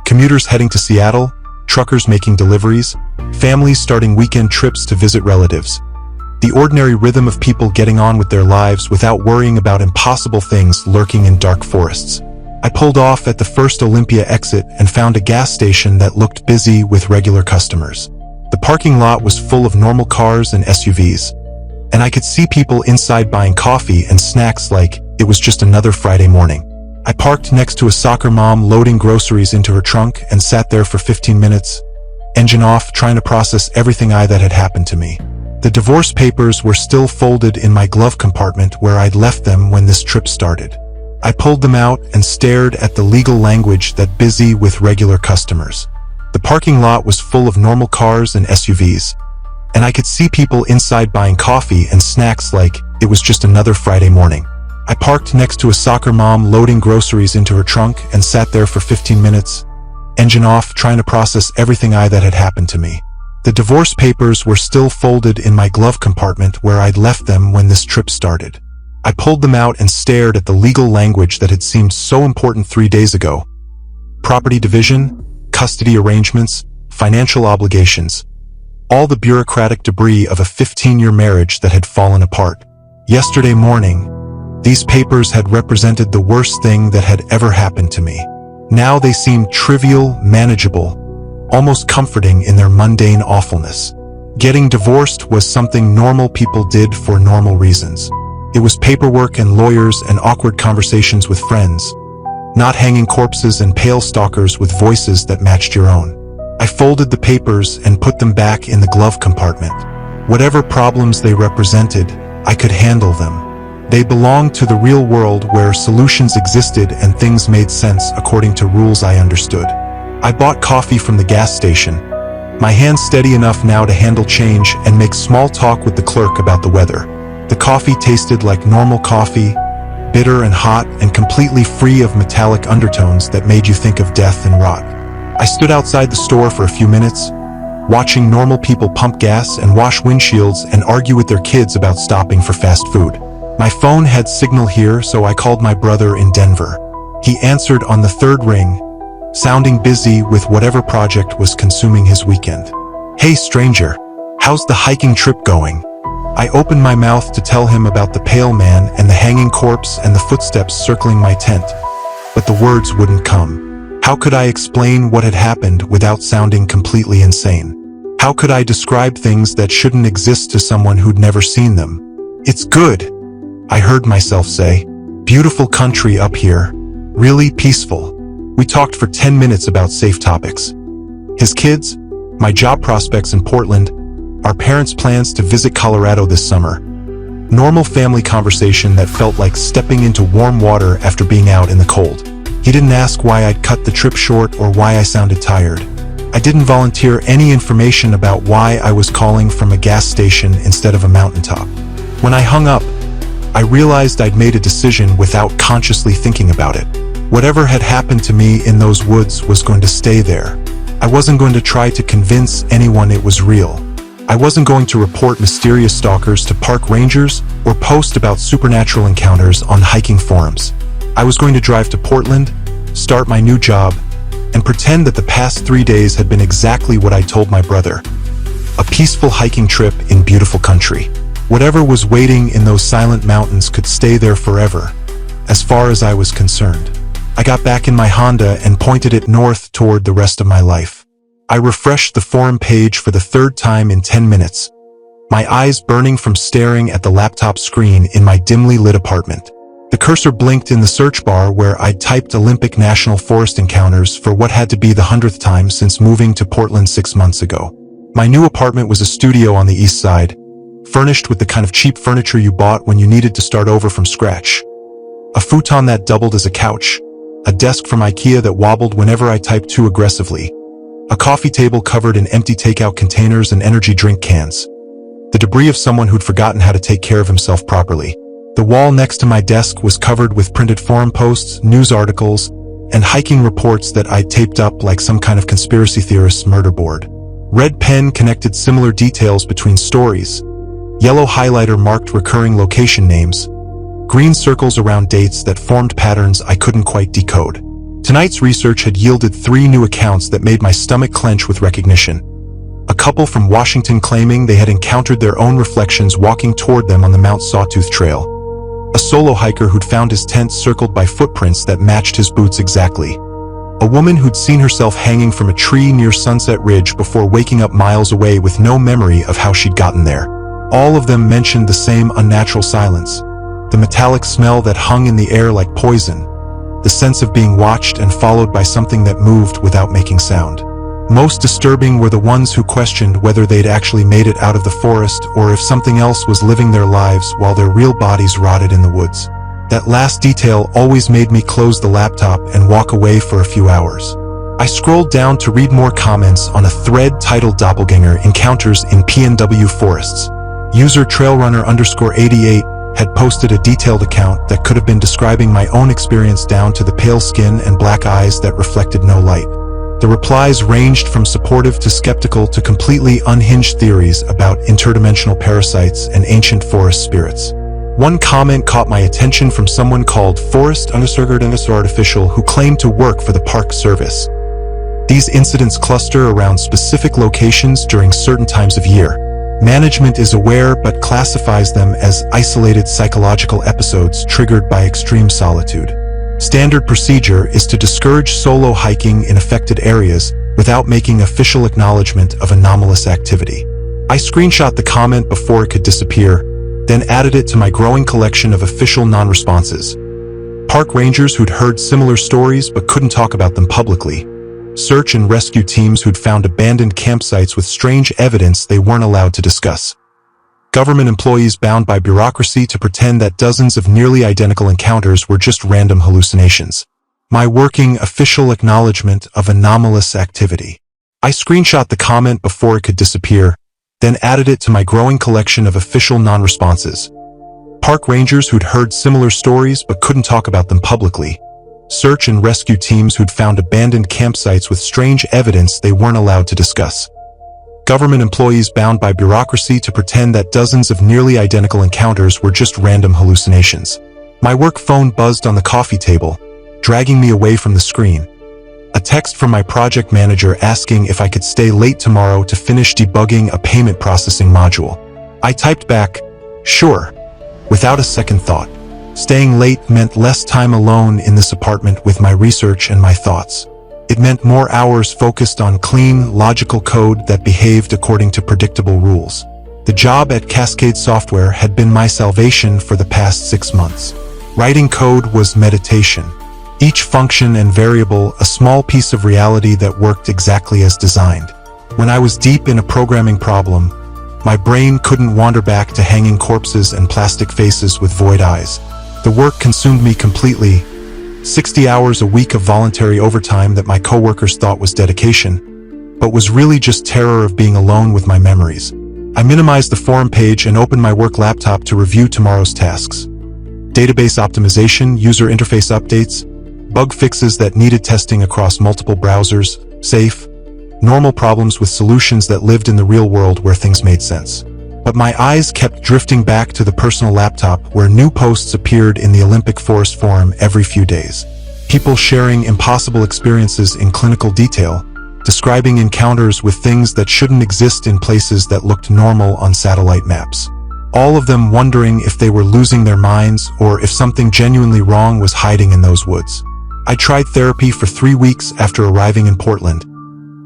Commuters heading to Seattle, truckers making deliveries, families starting weekend trips to visit relatives. The ordinary rhythm of people getting on with their lives without worrying about impossible things lurking in dark forests. I pulled off at the first Olympia exit and found a gas station that looked busy with regular customers. The parking lot was full of normal cars and SUVs, and I could see people inside buying coffee and snacks like it was just another Friday morning. I parked next to a soccer mom loading groceries into her trunk and sat there for 15 minutes, engine off, trying to process everything that had happened to me. The divorce papers were still folded in my glove compartment where I'd left them when this trip started. I pulled them out and stared at the legal language that busy with regular customers. The parking lot was full of normal cars and SUVs, and I could see people inside buying coffee and snacks like it was just another Friday morning. I parked next to a soccer mom loading groceries into her trunk and sat there for 15 minutes, engine off, trying to process everything that had happened to me. The divorce papers were still folded in my glove compartment where I'd left them when this trip started. I pulled them out and stared at the legal language that had seemed so important 3 days ago. Property division, custody arrangements, financial obligations, all the bureaucratic debris of a 15-year marriage that had fallen apart. Yesterday morning, these papers had represented the worst thing that had ever happened to me. Now they seemed trivial, manageable, almost comforting in their mundane awfulness. Getting divorced was something normal people did for normal reasons. It was paperwork and lawyers and awkward conversations with friends, not hanging corpses and pale stalkers with voices that matched your own. I folded the papers and put them back in the glove compartment. Whatever problems they represented, I could handle them. They belonged to the real world where solutions existed and things made sense according to rules I understood. I bought coffee from the gas station, my hands steady enough now to handle change and make small talk with the clerk about the weather. The coffee tasted like normal coffee, bitter and hot and completely free of metallic undertones that made you think of death and rot. I stood outside the store for a few minutes, watching normal people pump gas and wash windshields and argue with their kids about stopping for fast food. My phone had signal here, so I called my brother in Denver. He answered on the third ring, sounding busy with whatever project was consuming his weekend. "Hey stranger, how's the hiking trip going?" I opened my mouth to tell him about the pale man and the hanging corpse and the footsteps circling my tent, but the words wouldn't come. How could I explain what had happened without sounding completely insane? How could I describe things that shouldn't exist to someone who'd never seen them? "It's good," I heard myself say. "Beautiful country up here. Really peaceful." We talked for 10 minutes about safe topics. His kids, my job prospects in Portland, our parents' plans to visit Colorado this summer. Normal family conversation that felt like stepping into warm water after being out in the cold. He didn't ask why I'd cut the trip short or why I sounded tired. I didn't volunteer any information about why I was calling from a gas station instead of a mountaintop. When I hung up, I realized I'd made a decision without consciously thinking about it. Whatever had happened to me in those woods was going to stay there. I wasn't going to try to convince anyone it was real. I wasn't going to report mysterious stalkers to park rangers or post about supernatural encounters on hiking forums. I was going to drive to Portland, start my new job, and pretend that the past 3 days had been exactly what I told my brother. A peaceful hiking trip in beautiful country. Whatever was waiting in those silent mountains could stay there forever, as far as I was concerned. I got back in my Honda and pointed it north toward the rest of my life. I refreshed the forum page for the third time in 10 minutes, my eyes burning from staring at the laptop screen in my dimly lit apartment. The cursor blinked in the search bar where I'd typed Olympic National Forest encounters for what had to be the 100th time since moving to Portland 6 months ago. My new apartment was a studio on the east side, furnished with the kind of cheap furniture you bought when you needed to start over from scratch. A futon that doubled as a couch, a desk from IKEA that wobbled whenever I typed too aggressively, a coffee table covered in empty takeout containers and energy drink cans. The debris of someone who'd forgotten how to take care of himself properly. The wall next to my desk was covered with printed forum posts, news articles, and hiking reports that I'd taped up like some kind of conspiracy theorist's murder board. Red pen connected similar details between stories. Yellow highlighter marked recurring location names. Green circles around dates that formed patterns I couldn't quite decode. Tonight's research had yielded 3 new accounts that made my stomach clench with recognition. A couple from Washington claiming they had encountered their own reflections walking toward them on the Mount Sawtooth Trail. A solo hiker who'd found his tent circled by footprints that matched his boots exactly. A woman who'd seen herself hanging from a tree near Sunset Ridge before waking up miles away with no memory of how she'd gotten there. All of them mentioned the same unnatural silence, the metallic smell that hung in the air like poison, the sense of being watched and followed by something that moved without making sound. Most disturbing were the ones who questioned whether they'd actually made it out of the forest or if something else was living their lives while their real bodies rotted in the woods. That last detail always made me close the laptop and walk away for a few hours. I scrolled down to read more comments on a thread titled Doppelganger Encounters in PNW Forests. User Trailrunner_88 had posted a detailed account that could have been describing my own experience down to the pale skin and black eyes that reflected no light. The replies ranged from supportive to skeptical to completely unhinged theories about interdimensional parasites and ancient forest spirits. One comment caught my attention from someone called Forest_Artificial who claimed to work for the Park Service. These incidents cluster around specific locations during certain times of year. Management is aware but classifies them as isolated psychological episodes triggered by extreme solitude. Standard procedure is to discourage solo hiking in affected areas without making official acknowledgement of anomalous activity. I screenshot the comment before it could disappear, then added it to my growing collection of official non-responses. Park rangers who'd heard similar stories but couldn't talk about them publicly. Search and rescue teams who'd found abandoned campsites with strange evidence they weren't allowed to discuss. Government employees bound by bureaucracy to pretend that dozens of nearly identical encounters were just random hallucinations. My working official acknowledgement of anomalous activity. I screenshot the comment before it could disappear, then added it to my growing collection of official non-responses. Park rangers who'd heard similar stories but couldn't talk about them publicly. Search and rescue teams who'd found abandoned campsites with strange evidence they weren't allowed to discuss. Government employees bound by bureaucracy to pretend that dozens of nearly identical encounters were just random hallucinations. My work phone buzzed on the coffee table, dragging me away from the screen. A text from my project manager asking if I could stay late tomorrow to finish debugging a payment processing module. I typed back, "Sure," without a second thought. Staying late meant less time alone in this apartment with my research and my thoughts. It meant more hours focused on clean, logical code that behaved according to predictable rules. The job at Cascade Software had been my salvation for the past 6 months. Writing code was meditation. Each function and variable a small piece of reality that worked exactly as designed. When I was deep in a programming problem, my brain couldn't wander back to hanging corpses and plastic faces with void eyes. The work consumed me completely. 60 hours a week of voluntary overtime that my coworkers thought was dedication, but was really just terror of being alone with my memories. I minimized the forum page and opened my work laptop to review tomorrow's tasks. Database optimization, user interface updates, bug fixes that needed testing across multiple browsers, safe, normal problems with solutions that lived in the real world where things made sense. But my eyes kept drifting back to the personal laptop where new posts appeared in the Olympic Forest Forum every few days. People sharing impossible experiences in clinical detail, describing encounters with things that shouldn't exist in places that looked normal on satellite maps. All of them wondering if they were losing their minds or if something genuinely wrong was hiding in those woods. I tried therapy for 3 weeks after arriving in Portland,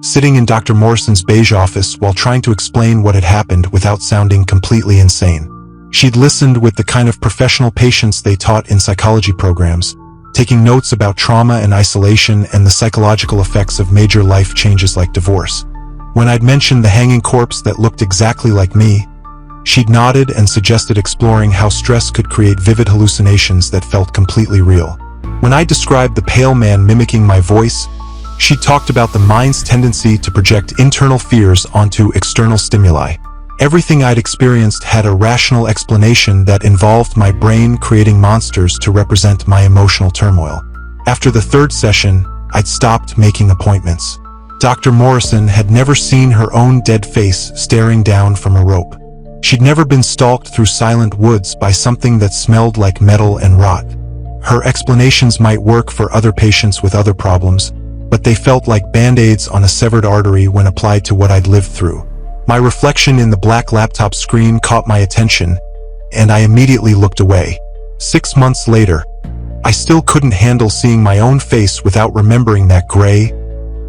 sitting in Dr. Morrison's beige office while trying to explain what had happened without sounding completely insane. She'd listened with the kind of professional patience they taught in psychology programs, taking notes about trauma and isolation and the psychological effects of major life changes like divorce. When I'd mentioned the hanging corpse that looked exactly like me, she'd nodded and suggested exploring how stress could create vivid hallucinations that felt completely real. When I described the pale man mimicking my voice, she talked about the mind's tendency to project internal fears onto external stimuli. Everything I'd experienced had a rational explanation that involved my brain creating monsters to represent my emotional turmoil. After the 3rd session, I'd stopped making appointments. Dr. Morrison had never seen her own dead face staring down from a rope. She'd never been stalked through silent woods by something that smelled like metal and rot. Her explanations might work for other patients with other problems, but they felt like band-aids on a severed artery when applied to what I'd lived through. My reflection in the black laptop screen caught my attention, and I immediately looked away. 6 months later, I still couldn't handle seeing my own face without remembering that gray,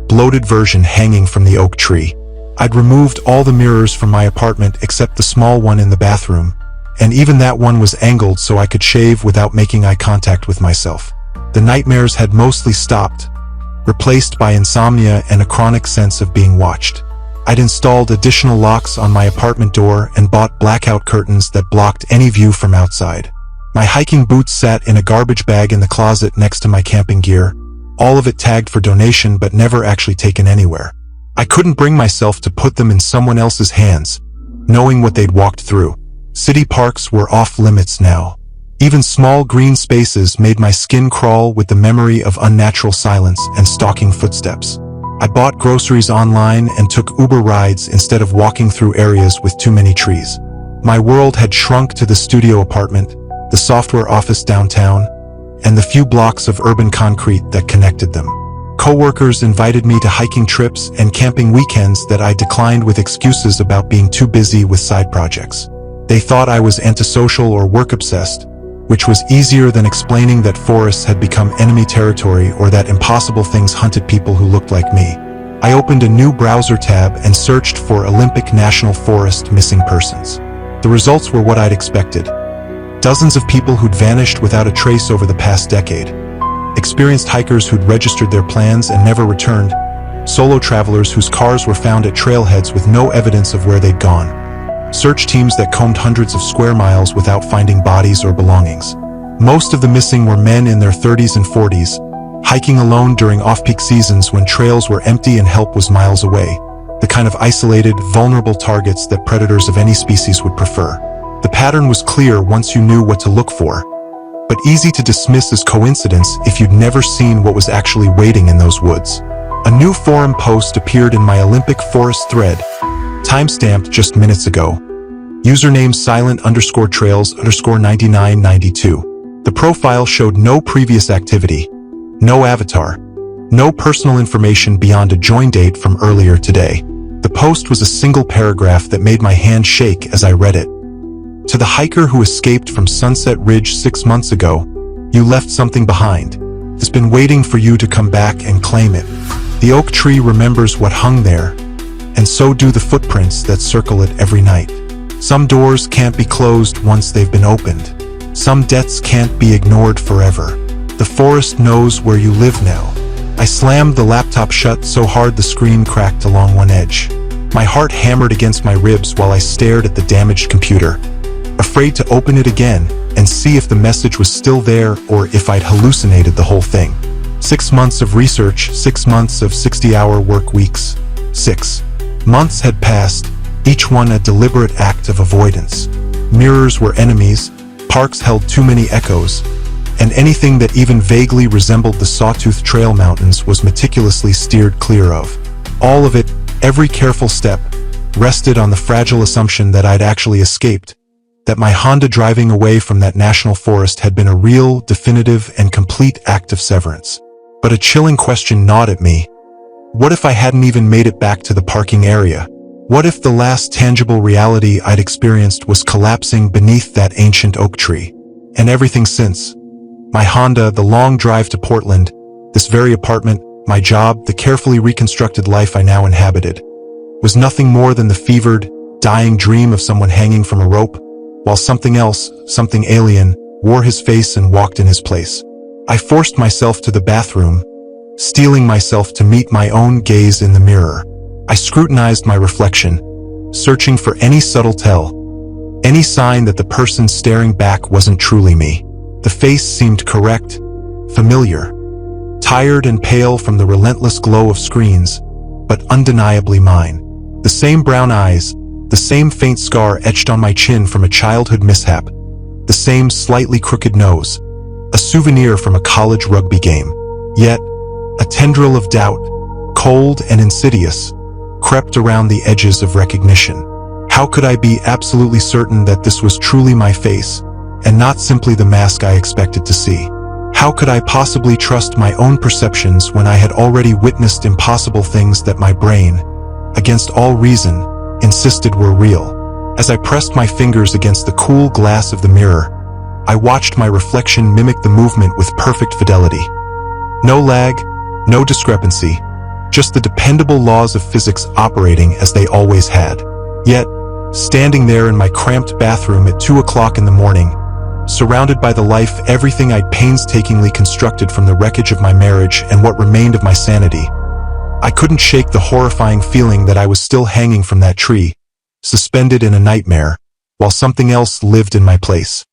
bloated version hanging from the oak tree. I'd removed all the mirrors from my apartment except the small one in the bathroom, and even that one was angled so I could shave without making eye contact with myself. The nightmares had mostly stopped, replaced by insomnia and a chronic sense of being watched. I'd installed additional locks on my apartment door and bought blackout curtains that blocked any view from outside. My hiking boots sat in a garbage bag in the closet next to my camping gear, all of it tagged for donation but never actually taken anywhere. I couldn't bring myself to put them in someone else's hands, knowing what they'd walked through. City parks were off limits now. Even small green spaces made my skin crawl with the memory of unnatural silence and stalking footsteps. I bought groceries online and took Uber rides instead of walking through areas with too many trees. My world had shrunk to the studio apartment, the software office downtown, and the few blocks of urban concrete that connected them. Coworkers invited me to hiking trips and camping weekends that I declined with excuses about being too busy with side projects. They thought I was antisocial or work-obsessed, which was easier than explaining that forests had become enemy territory or that impossible things hunted people who looked like me. I opened a new browser tab and searched for Olympic National Forest missing persons. The results were what I'd expected. Dozens of people who'd vanished without a trace over the past decade. Experienced hikers who'd registered their plans and never returned. Solo travelers whose cars were found at trailheads with no evidence of where they'd gone. Search teams that combed hundreds of square miles without finding bodies or belongings. Most of the missing were men in their 30s and 40s, hiking alone during off-peak seasons when trails were empty and help was miles away, the kind of isolated, vulnerable targets that predators of any species would prefer. The pattern was clear once you knew what to look for, but easy to dismiss as coincidence if you'd never seen what was actually waiting in those woods. A new forum post appeared in my Olympic Forest thread, timestamped just minutes ago. Username silent_trails_9992. The profile showed no previous activity, no avatar, no personal information beyond a join date from earlier today. The post was a single paragraph that made my hand shake as I read it. To the hiker who escaped from Sunset Ridge 6 months ago, you left something behind. It's been waiting for you to come back and claim it. The oak tree remembers what hung there, and so do the footprints that circle it every night. Some doors can't be closed once they've been opened. Some debts can't be ignored forever. The forest knows where you live now. I slammed the laptop shut so hard the screen cracked along one edge. My heart hammered against my ribs while I stared at the damaged computer, afraid to open it again and see if the message was still there or if I'd hallucinated the whole thing. 6 months of research, 6 months of 60-hour work weeks. 6 months had passed, each one a deliberate act of avoidance. Mirrors were enemies, parks held too many echoes, and anything that even vaguely resembled the Sawtooth Trail Mountains was meticulously steered clear of. All of it, every careful step, rested on the fragile assumption that I'd actually escaped, that my Honda driving away from that national forest had been a real, definitive, and complete act of severance. But a chilling question gnawed at me. What if I hadn't even made it back to the parking area? What if the last tangible reality I'd experienced was collapsing beneath that ancient oak tree? And everything since. My Honda, the long drive to Portland, this very apartment, my job, the carefully reconstructed life I now inhabited, was nothing more than the fevered, dying dream of someone hanging from a rope, while something else, something alien, wore his face and walked in his place. I forced myself to the bathroom, steeling myself to meet my own gaze in the mirror. I scrutinized my reflection, searching for any subtle tell, any sign that the person staring back wasn't truly me. The face seemed correct, familiar, tired and pale from the relentless glow of screens, but undeniably mine. The same brown eyes, the same faint scar etched on my chin from a childhood mishap, the same slightly crooked nose, a souvenir from a college rugby game. Yet, a tendril of doubt, cold and insidious, crept around the edges of recognition. How could I be absolutely certain that this was truly my face, and not simply the mask I expected to see? How could I possibly trust my own perceptions when I had already witnessed impossible things that my brain, against all reason, insisted were real? As I pressed my fingers against the cool glass of the mirror, I watched my reflection mimic the movement with perfect fidelity. No lag, no discrepancy, just the dependable laws of physics operating as they always had. Yet, standing there in my cramped bathroom at 2 o'clock in the morning, surrounded by the life everything I'd painstakingly constructed from the wreckage of my marriage and what remained of my sanity, I couldn't shake the horrifying feeling that I was still hanging from that tree, suspended in a nightmare, while something else lived in my place.